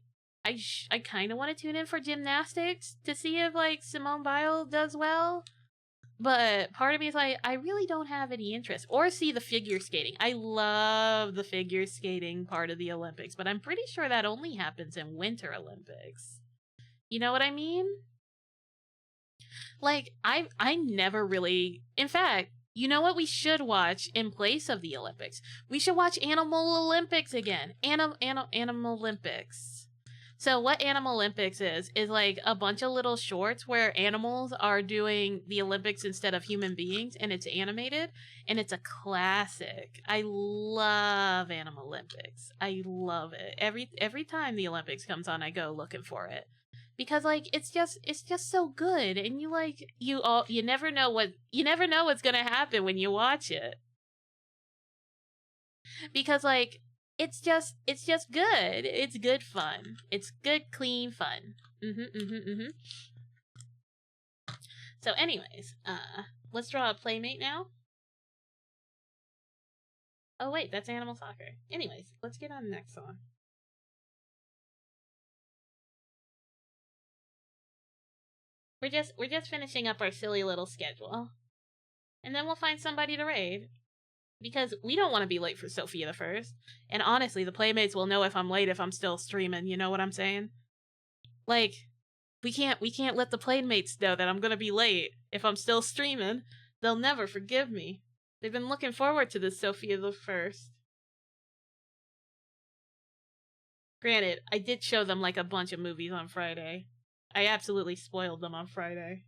kind of want to tune in for gymnastics to see if like Simone Biles does well, but part of me is like, I really don't have any interest. Or see the figure skating. I love the figure skating part of the Olympics, but I'm pretty sure that only happens in Winter Olympics. You know what I mean? Like I never really, in fact, you know what we should watch in place of the Olympics? We should watch Animal Olympics again. Animal Olympics. So what Animal Olympics is like a bunch of little shorts where animals are doing the Olympics instead of human beings, and it's animated and it's a classic. I love Animal Olympics. I love it. Every time the Olympics comes on, I go looking for it. Because like it's just so good, and you never know what's going to happen when you watch it. Because like it's just good. It's good fun. It's good clean fun. Mhm, mhm, mhm. So anyways, let's draw a playmate now. Oh wait, that's Animal Soccer. Anyways, let's get on the next song. We're just finishing up our silly little schedule, and then we'll find somebody to raid, because we don't want to be late for Sophia the First. And honestly, the playmates will know if I'm late if I'm still streaming. You know what I'm saying? Like, we can't let the playmates know that I'm gonna be late if I'm still streaming. They'll never forgive me. They've been looking forward to this Sophia the First. Granted, I did show them like a bunch of movies on Friday. I absolutely spoiled them on Friday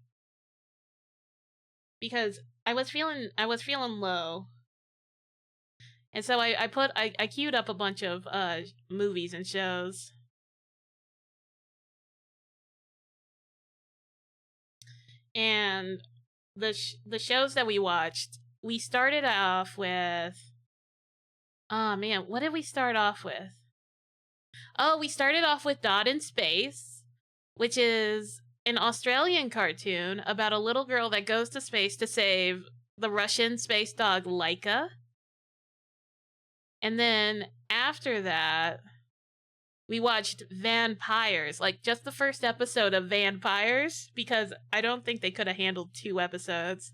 because I was feeling low. And so I queued up a bunch of movies and shows. And the shows that we watched, we started off with, oh man, what did we start off with? Oh, we started off with Dot in Space, which is an Australian cartoon about a little girl that goes to space to save the Russian space dog Laika. And then after that, we watched Vampires, like just the first episode of Vampires, because I don't think they could have handled 2 episodes.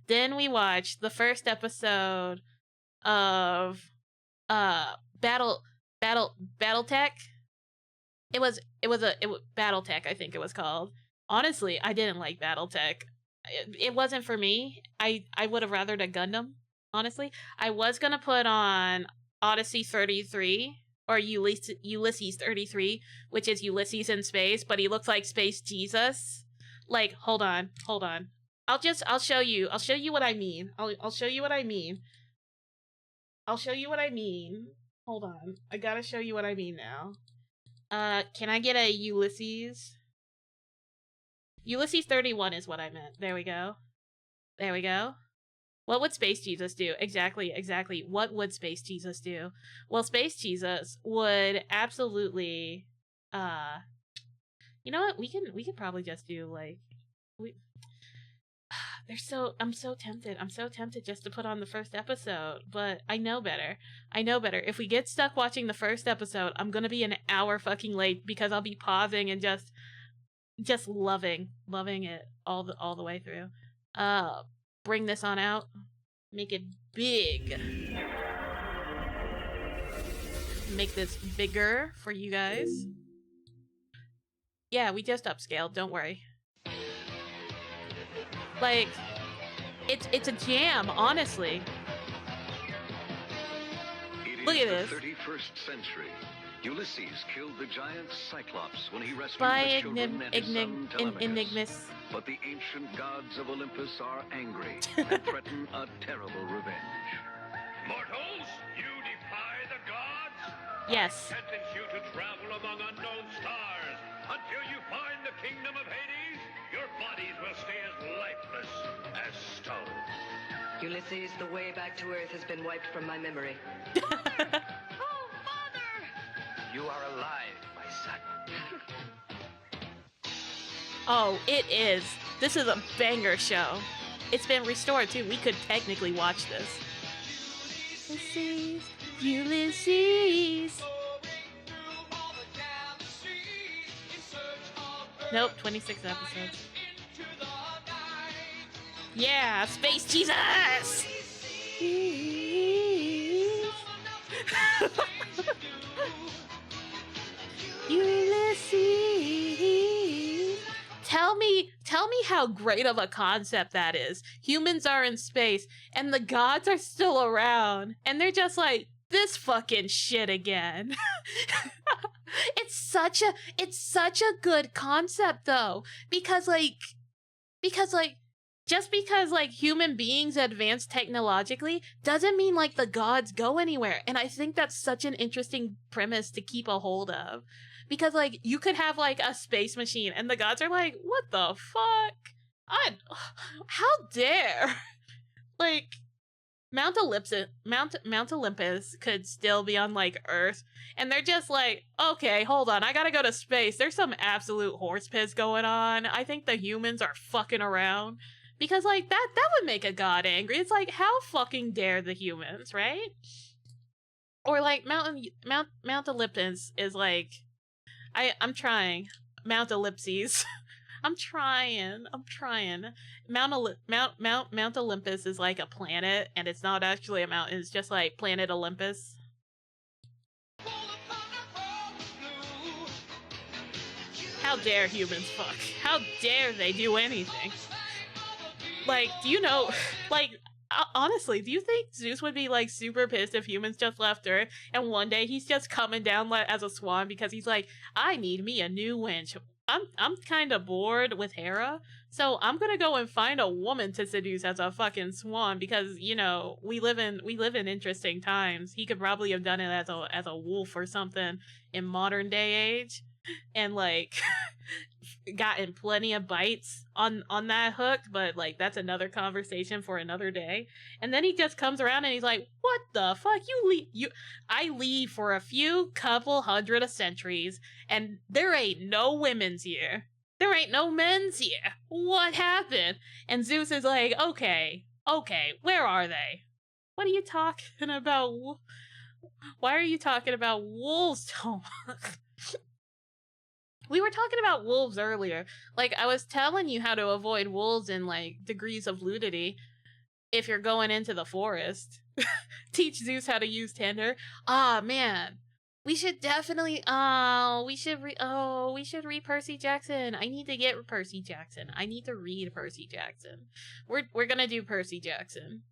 Then we watched the first episode of Battle Battletech, BattleTech, I think it was called. Honestly, I didn't like BattleTech. It wasn't for me. I would have rathered a Gundam. Honestly, I was gonna put on Odyssey 33 or Ulysses 33, which is Ulysses in space, but he looks like Space Jesus. Like, hold on. I'll show you. I'll show you what I mean. I'll show you what I mean. I'll show you what I mean. Hold on. I gotta show you what I mean now. Can I get a Ulysses? Ulysses 31 is what I meant. There we go. There we go. What would Space Jesus do? Exactly. What would Space Jesus do? Well, Space Jesus would absolutely you know what? We can probably just do like we I'm so tempted. I'm so tempted just to put on the first episode, but I know better. I know better. If we get stuck watching the first episode, I'm going to be an hour fucking late because I'll be pausing and just loving it all the way through. Bring this on out. Make it big. Make this bigger for you guys. Yeah, we just upscaled, don't worry. Like, it's a jam, honestly. Look at this. 31st century. Ulysses killed the giant Cyclops when he rescued By the children and his son Telemachus. Enigmas. But the ancient gods of Olympus are angry and threaten a terrible revenge. Mortals, you defy the gods? Yes. I sentence you to travel among unknown stars until you find the kingdom of Hades. Your bodies will stay as lifeless as stone. Ulysses, the way back to Earth has been wiped from my memory. Oh, Father! You are alive, my son. Oh, it is. This is a banger show. It's been restored too. We could technically watch this. Ulysses. Nope, 26 episodes. Yeah, Space Jesus! Ulysses. Tell me how great of a concept that is. Humans are in space and the gods are still around and they're just like, this fucking shit again. It's such a good concept though, because just because like human beings advance technologically doesn't mean like the gods go anywhere. And I think that's such an interesting premise to keep a hold of. Because like you could have like a space machine and the gods are like, what the fuck? How dare? Like Mount Olympus could still be on like Earth, and they're just like, okay, hold on, I gotta go to space. There's some absolute horse piss going on. I think the humans are fucking around. Because like that would make a god angry. It's like, how fucking dare the humans, right? Or like Mount Olympus is like, I'm trying. Mount Ellipses. I'm trying. Mount Olympus is like a planet, and it's not actually a mountain. It's just like planet Olympus. How dare humans fuck? How dare they do anything? Like, do you know, like, honestly, do you think Zeus would be like super pissed if humans just left Earth and one day he's just coming down as a swan because he's like, I need me a new winch. I'm kind of bored with Hera, so I'm gonna go and find a woman to seduce as a fucking swan because, you know, we live in interesting times. He could probably have done it as a wolf or something in modern day age, and like gotten plenty of bites on that hook, but like that's another conversation for another day. And then he just comes around and he's like, what the fuck? I leave for a few couple hundred of centuries and there ain't no women's here. There ain't no men's here. What happened? And Zeus is like, okay, where are they? What are you talking about? Why are you talking about wolves, Thomas? We were talking about wolves earlier. Like, I was telling you how to avoid wolves in, like, degrees of nudity if you're going into the forest. Teach Zeus how to use Tinder. Ah, man. We should definitely. We should read Percy Jackson. I need to get Percy Jackson. I need to read Percy Jackson. We're gonna do Percy Jackson.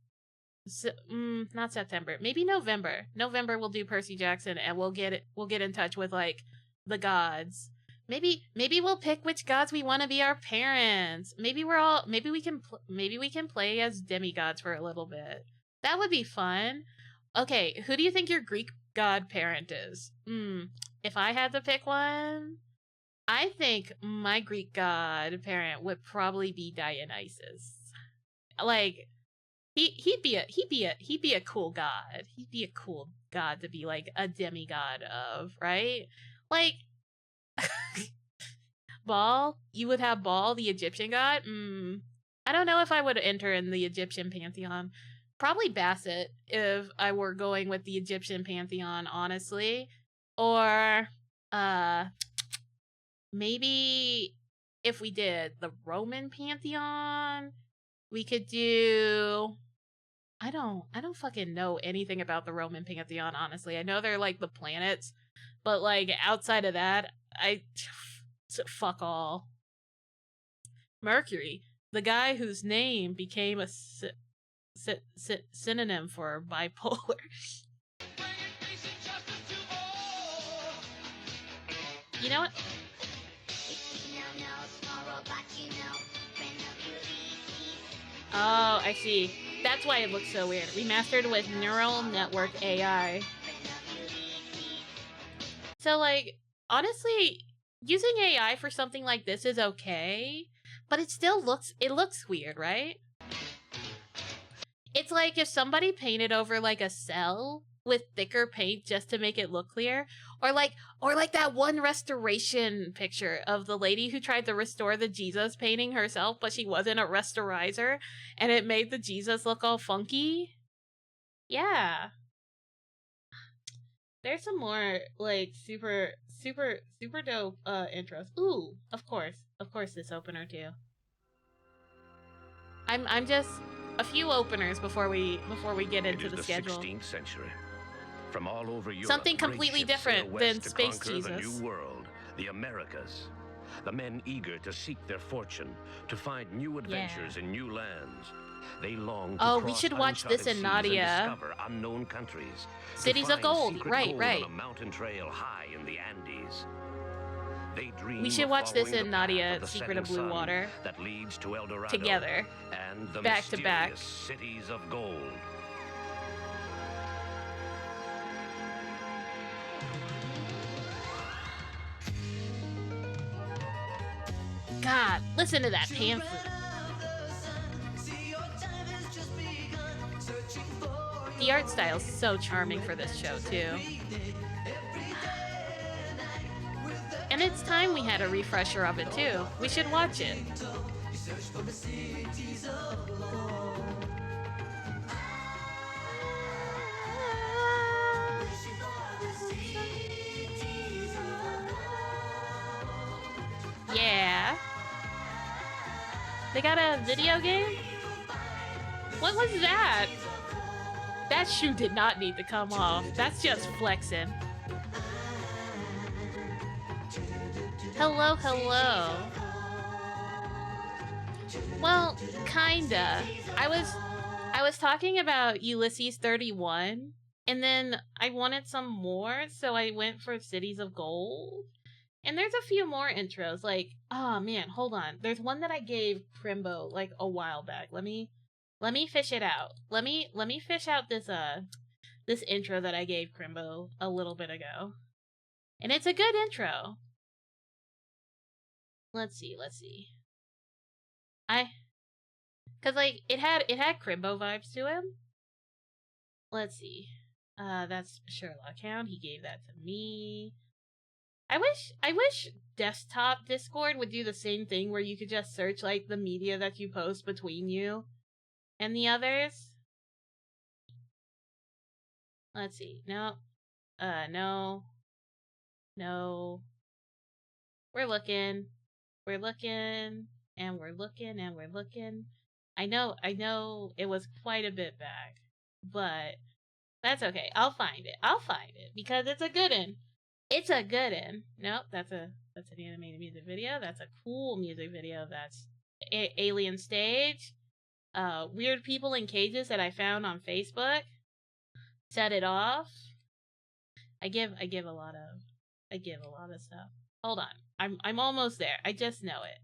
So, not September. Maybe November. November we'll do Percy Jackson, and we'll get in touch with like the gods. Maybe we'll pick which gods we want to be our parents. Maybe we can play as demigods for a little bit. That would be fun. Okay, who do you think your Greek godparent is? If I had to pick one, I think my Greek godparent would probably be Dionysus. Like he'd be a cool god. He'd be a cool god to be like a demigod of, right? Like Baal, you would have Baal, the Egyptian god. I don't know if I would enter in the Egyptian pantheon. Probably Basset if I were going with the Egyptian pantheon, honestly. Or maybe if we did the Roman pantheon, we could do I don't fucking know anything about the Roman pantheon, honestly. I know they're like the planets, but like outside of that, fuck all. Mercury, the guy whose name became a synonym for bipolar. You know what? Oh, I see. That's why it looks so weird. Remastered with neural network AI. So, like, honestly, using AI for something like this is okay, but it looks weird, right? It's like if somebody painted over like a cell with thicker paint just to make it look clear, or like that one restoration picture of the lady who tried to restore the Jesus painting herself, but she wasn't a restorizer, and it made the Jesus look all funky. Yeah. There's some more like super dope intros. Ooh, of course this opener too. I'm just a few openers before we get into the schedule. 16th century. From all over Europe, something completely different than Space Jesus. The new world, the Americas. The men eager to seek their fortune, to find new adventures in new lands. They long to we should watch this in Nadia. And discover unknown countries. Cities of Gold, right. On a mountain trail high in the Andes. They dream we should watch this in Nadia, Secret of Blue Water, that leads to El Dorado, together, and the back to back. Cities of Gold. God, listen to that pan flute. The art style is so charming for this show, too. And it's time we had a refresher of it, too. We should watch it. Yeah. They got a video game? What was that? That shoe did not need to come off. That's just flexing. Hello. Well, kinda. I was talking about Ulysses 31, and then I wanted some more, so I went for Cities of Gold. And there's a few more intros, like, oh man, hold on. There's one that I gave Primbo like a while back. Let me fish it out. Let me fish out this intro that I gave Primbo a little bit ago. And it's a good intro. Let's see. Cause like it had Crimbo vibes to him. Let's see. That's Sherlock Hound. He gave that to me. I wish desktop Discord would do the same thing where you could just search like the media that you post between you and the others. Let's see. No. No. We're looking. I know it was quite a bit back, but That's okay. I'll find it. Because it's a good one. It's a good one. Nope, that's an animated music video. That's a cool music video. That's Alien Stage. Weird people in cages that I found on Facebook. Set it off. I give a lot of stuff. Hold on. I'm almost there. I just know it.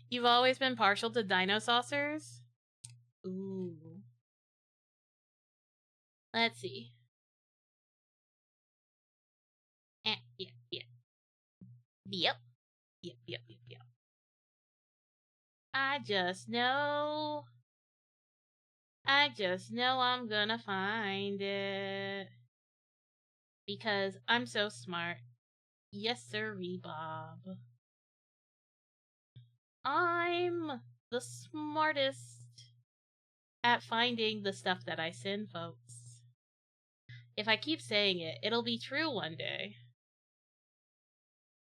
You've always been partial to dino saucers? Ooh. Let's see. Yeah. Yep. I just know I'm gonna find it. Because I'm so smart. Yes, sirree, Bob. I'm the smartest at finding the stuff that I send, folks. If I keep saying it, it'll be true one day.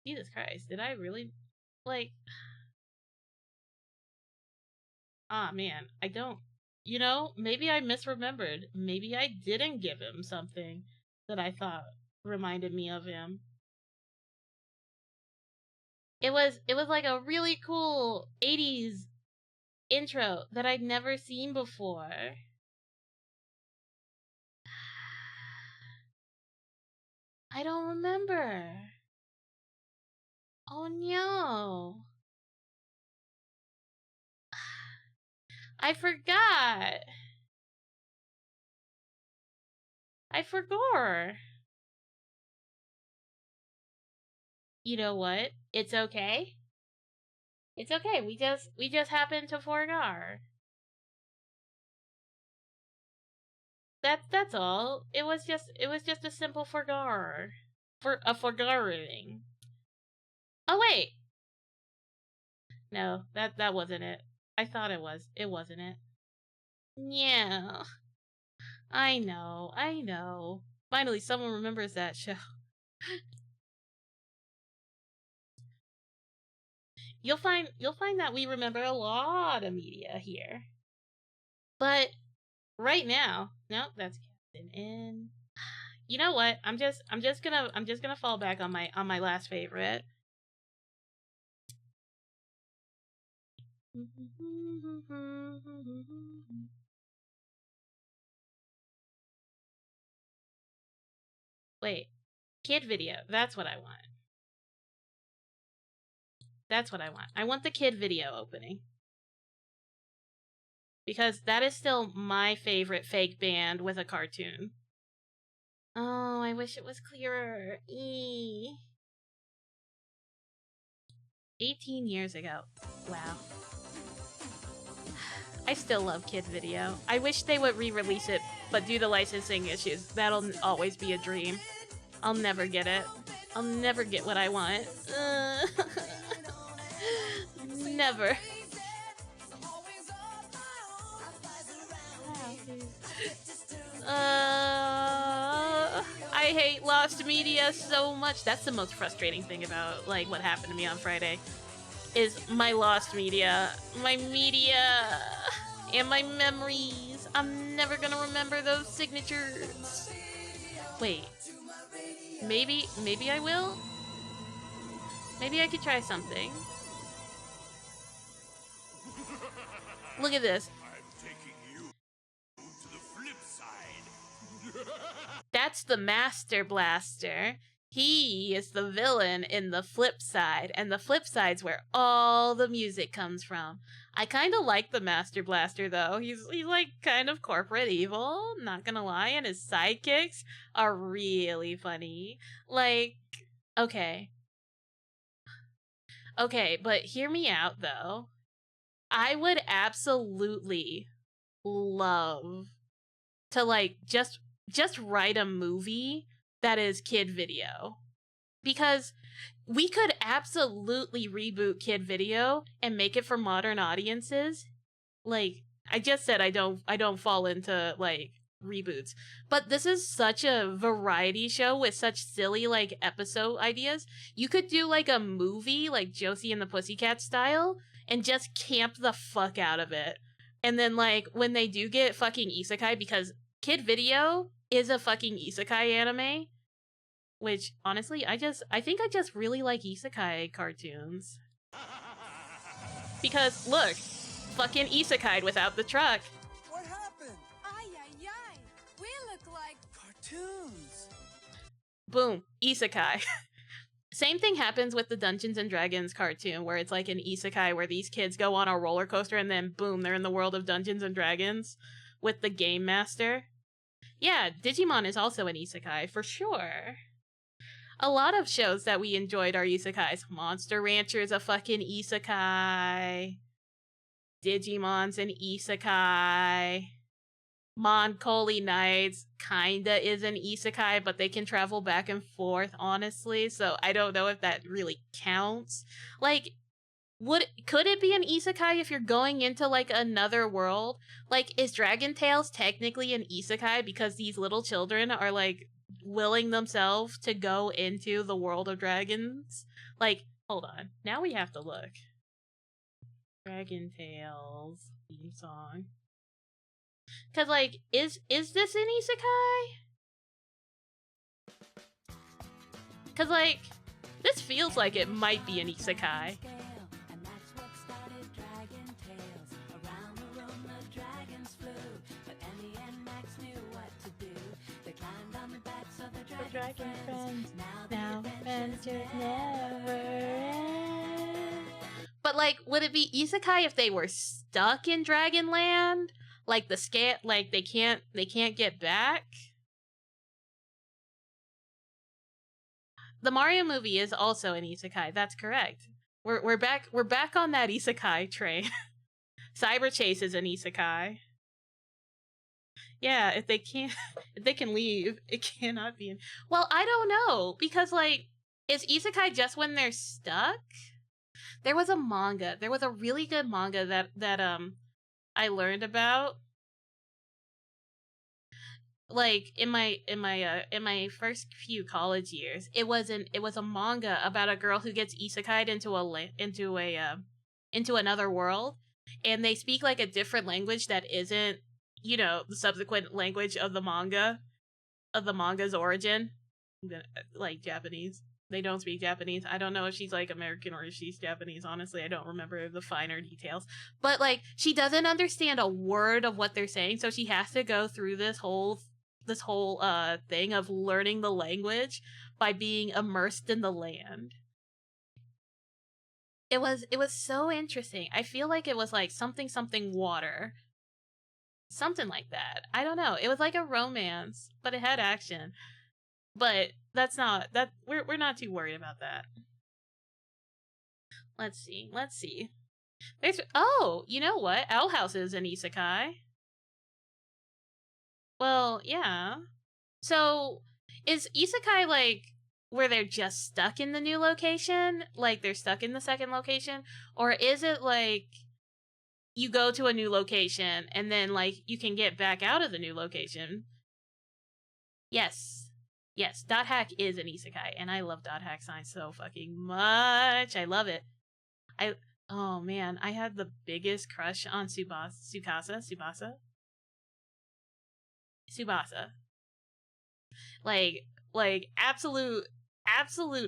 Jesus Christ, did I really, like... Ah, man, I don't... You know, maybe I misremembered. Maybe I didn't give him something that I thought reminded me of him. It was like a really cool 80s intro that I'd never seen before. I don't remember. Oh no. I forgot. I forgot. You know what? It's okay. It's okay. We just happened to forgar. That's all. It was just a simple forgar. For a forgaring. Oh wait. No, that wasn't it. I thought it was. It wasn't it. Yeah. I know. Finally someone remembers that show. You'll find that we remember a lot of media here. But right now, no, that's Captain N. You know what? I'm just gonna fall back on my last favorite. Wait, kid video. That's what I want. I want the kid video opening. Because that is still my favorite fake band with a cartoon. Oh, I wish it was clearer. 18 years ago. Wow. I still love kid video. I wish they would re-release it, but due to licensing issues, that'll always be a dream. I'll never get it. I'll never get what I want. Never. I hate lost media so much. That's the most frustrating thing about like what happened to me on Friday. Is my lost media. My media and my memories. I'm never gonna remember those signatures. Wait. Maybe I will? Maybe I could try something. Look at this. That's the Master Blaster. He is the villain in the flip side, and the flip side's where all the music comes from. I kind of like the Master Blaster, though. He's like kind of corporate evil, not gonna lie, and his sidekicks are really funny. Like, okay. Okay, but hear me out, though. I would absolutely love to, like, just write a movie that is kid video. Because we could absolutely reboot kid video and make it for modern audiences. Like, I just said I don't fall into, like, reboots. But this is such a variety show with such silly, like, episode ideas. You could do, like, a movie, like Josie and the Pussycat style, and just camp the fuck out of it. And then like when they do get fucking isekai, because Kid Video is a fucking isekai anime, which honestly I think I just really like isekai cartoons. Because look, fucking isekai'd without the truck. What happened? Ay, ay, ay. We look like Cartoons. Boom, isekai. Same thing happens with the Dungeons and Dragons cartoon, where it's like an isekai where these kids go on a roller coaster and then boom, they're in the world of Dungeons and Dragons with the game master. Yeah, Digimon is also an isekai for sure. A lot of shows that we enjoyed are isekais. Monster Rancher is a fucking isekai. Digimon's an isekai. Moncoli Knights kinda is an isekai, but they can travel back and forth, honestly, so I don't know if that really counts. Like, could it be an isekai if you're going into, like, another world? Like, is Dragon Tales technically an isekai because these little children are, like, willing themselves to go into the world of dragons? Like, hold on. Now we have to look. Dragon Tales theme song. Cause like, is this an isekai? Cause like, this feels like it might be an isekai. The dragon friends, now adventures never end. But like, would it be isekai if they were stuck in Dragonland? Like like they can't get back? The Mario movie is also an isekai. That's correct. We're back on that isekai train. Cyber Chase is an isekai. Yeah, if they can leave, it cannot be. Well, I don't know, because like, is isekai just when they're stuck? There was a manga. There was a really good manga that I learned about, like in my first few college years. It was a manga about a girl who gets isekai'd into another world, and they speak like a different language that isn't, you know, the subsequent language of the manga's origin, like Japanese. They don't speak Japanese. I don't know if she's like American or if she's Japanese. Honestly, I don't remember the finer details. But like, she doesn't understand a word of what they're saying, so she has to go through this whole thing of learning the language by being immersed in the land. It was so interesting. I feel like it was like something water. Something like that. I don't know. It was like a romance, but it had action. But that's not that we're not too worried about that. Let's see. There's you know what? Owl House is an isekai. Well, yeah. So is isekai like where they're just stuck in the new location? Like they're stuck in the second location? Or is it like you go to a new location and then like you can get back out of the new location? Yes, Dot Hack is an isekai, and I love Dot Hack Sign so fucking much. I love it. Oh man, I had the biggest crush on Tsubasa. Like absolute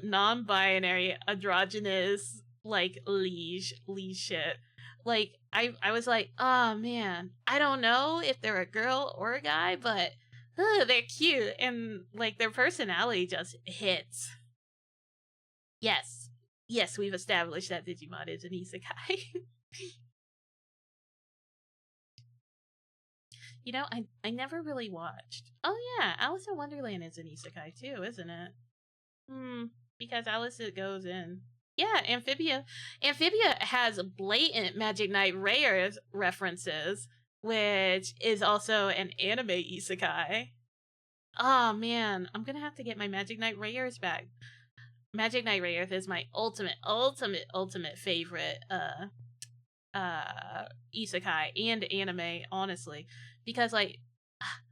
non-binary androgynous like liege shit. Like I was like, oh man, I don't know if they're a girl or a guy, but they're cute, and like their personality just hits. Yes, we've established that Digimon is an isekai. You know, I never really watched. Oh yeah, Alice in Wonderland is an isekai too, isn't it? Because Alice it goes in. Yeah, Amphibia has blatant Magic Knight Rares references, which is also an anime isekai. Oh man, I'm gonna have to get my Magic Knight Rares back. Magic Knight Rares is my ultimate favorite isekai and anime, honestly, because like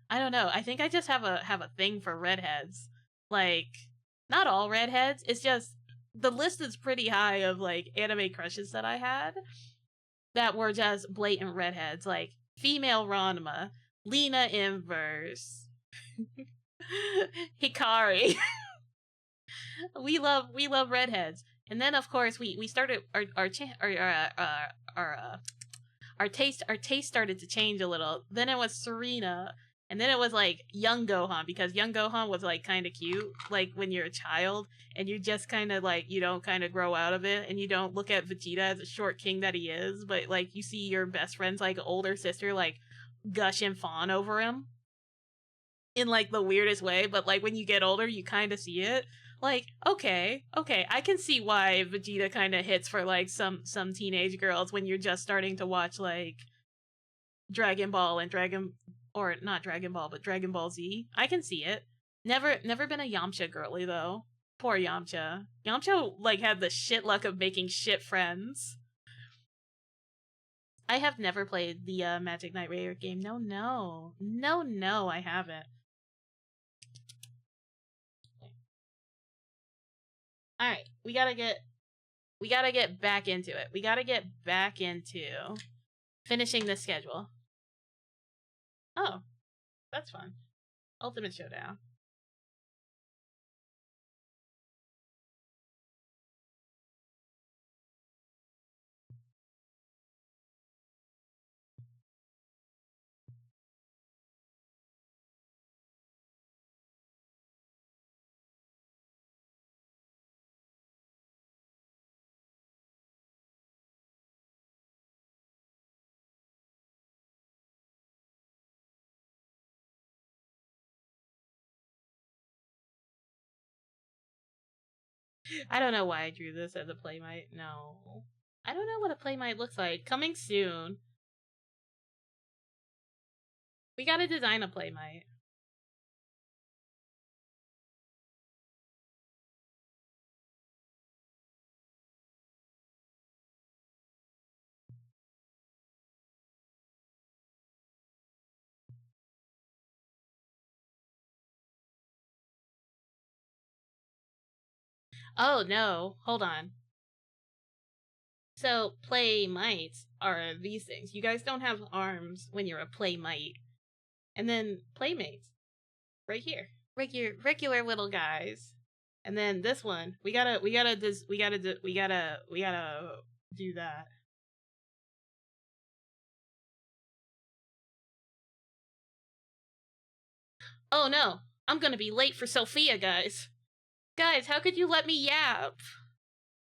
I don't know, I think I just have a thing for redheads. Like, not all redheads, it's just the list is pretty high of like anime crushes that I had. that were just blatant redheads, like female Ranma, Lena Inverse, Hikari. We love redheads. And then of course we started our taste started to change a little. Then it was Serena, and then it was like young Gohan, because young Gohan was like kind of cute, like when you're a child and you just kind of like, you don't kind of grow out of it, and you don't look at Vegeta as a short king that he is, but like you see your best friend's like older sister like gush and fawn over him in like the weirdest way. But like when you get older you kind of see it, like, okay, I can see why Vegeta kind of hits for like some teenage girls when you're just starting to watch like Dragon Ball and or not Dragon Ball, but Dragon Ball Z. I can see it. Never been a Yamcha girly though. Poor Yamcha. Yamcha like had the shit luck of making shit friends. I have never played the Magic Knight Raider game. No, I haven't. All right, we gotta get back into it. We gotta get back into finishing this schedule. Oh, that's fun. Ultimate Showdown. I don't know why I drew this as a Playmite. No. I don't know what a Playmite looks like. Coming soon. We gotta design a Playmite. Oh no, hold on. So, Playmites are these things. You guys don't have arms when you're a Playmite. And then Playmates. Right here. Regular little guys. And then this one, we gotta do that. Oh no, I'm gonna be late for Sophia, guys. Guys, how could you let me yap?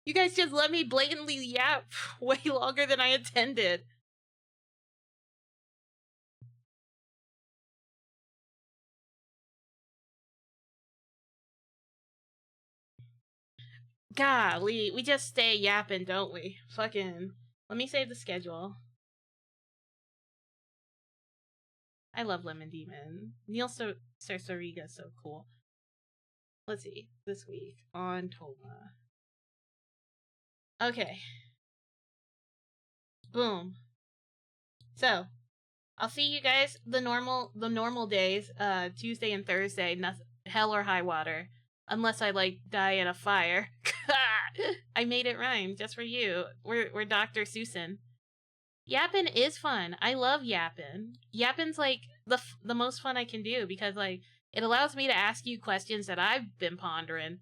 You guys just let me blatantly yap way longer than I intended. Golly, we just stay yapping, don't we? Fucking. Let me save the schedule. I love Lemon Demon. Neil Cersariga is so cool. Let's see. This week on Toma. Okay. Boom. So, I'll see you guys the normal days, Tuesday and Thursday, hell or high water. Unless I like die in a fire. I made it rhyme just for you. We're Dr. Susan. Yappin' is fun. I love yappin'. Yappin's like the most fun I can do, because like it allows me to ask you questions that I've been pondering,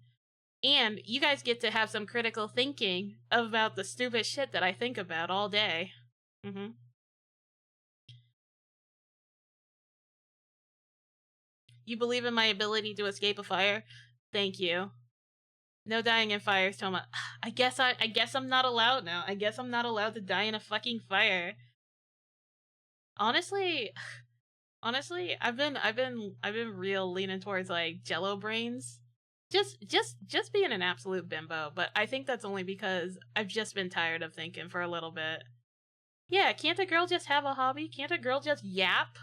and you guys get to have some critical thinking about the stupid shit that I think about all day. Mhm. You believe in my ability to escape a fire? Thank you. No dying in fires, Toma. I guess I'm not allowed now. I guess I'm not allowed to die in a fucking fire. Honestly, I've been real leaning towards like Jello brains. Just being an absolute bimbo, but I think that's only because I've just been tired of thinking for a little bit. Yeah, can't a girl just have a hobby? Can't a girl just yap?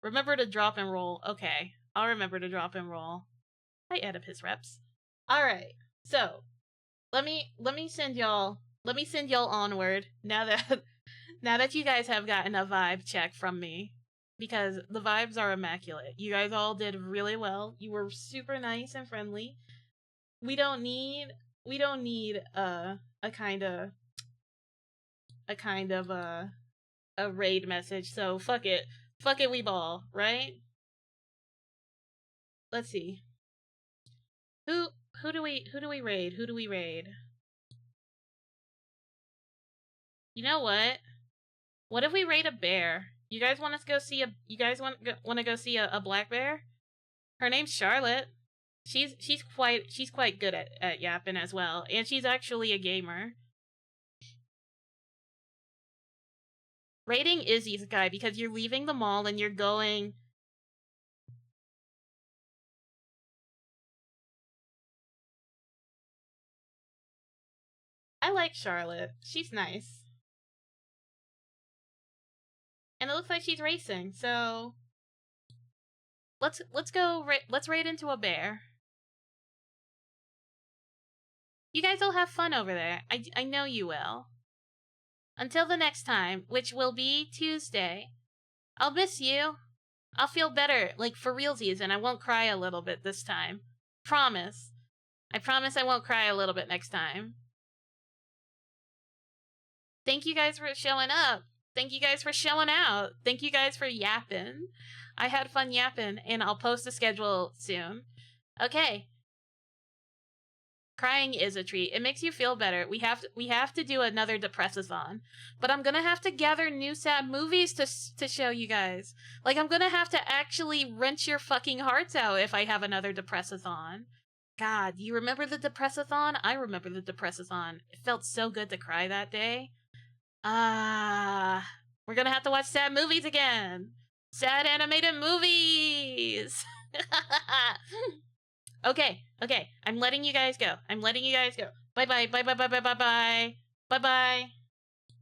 Remember to drop and roll. Okay, I'll remember to drop and roll. Hi, Oedipus reps. All right, so let me send y'all onward now that now that you guys have gotten a vibe check from me, because the vibes are immaculate. You guys all did really well. You were super nice and friendly. We don't need a kind of a kind of a raid message. So fuck it, we ball, right? Let's see. Who do we raid? Who do we raid? You know what? What if we raid a bear? You guys want to go see a? You guys want to go see a black bear? Her name's Charlotte. She's quite good at yapping as well, and she's actually a gamer. Raiding Izzy's guy because you're leaving the mall and you're going. I like Charlotte. She's nice. And it looks like she's racing, so let's go let's raid into a bear. You guys will have fun over there. I know you will. Until the next time, which will be Tuesday. I'll miss you. I'll feel better, like for realsies, and I won't cry a little bit this time. Promise. I promise I won't cry a little bit next time. Thank you guys for showing up. Thank you guys for showing out. Thank you guys for yapping. I had fun yapping, and I'll post the schedule soon. Okay. Crying is a treat. It makes you feel better. We have to do another depressathon. But I'm gonna have to gather new sad movies to show you guys. Like, I'm gonna have to actually wrench your fucking hearts out if I have another depressathon. God, you remember the depressathon? I remember the depressathon. It felt so good to cry that day. We're gonna have to watch sad movies again. Sad animated movies. Okay. I'm letting you guys go. Bye bye. Bye bye.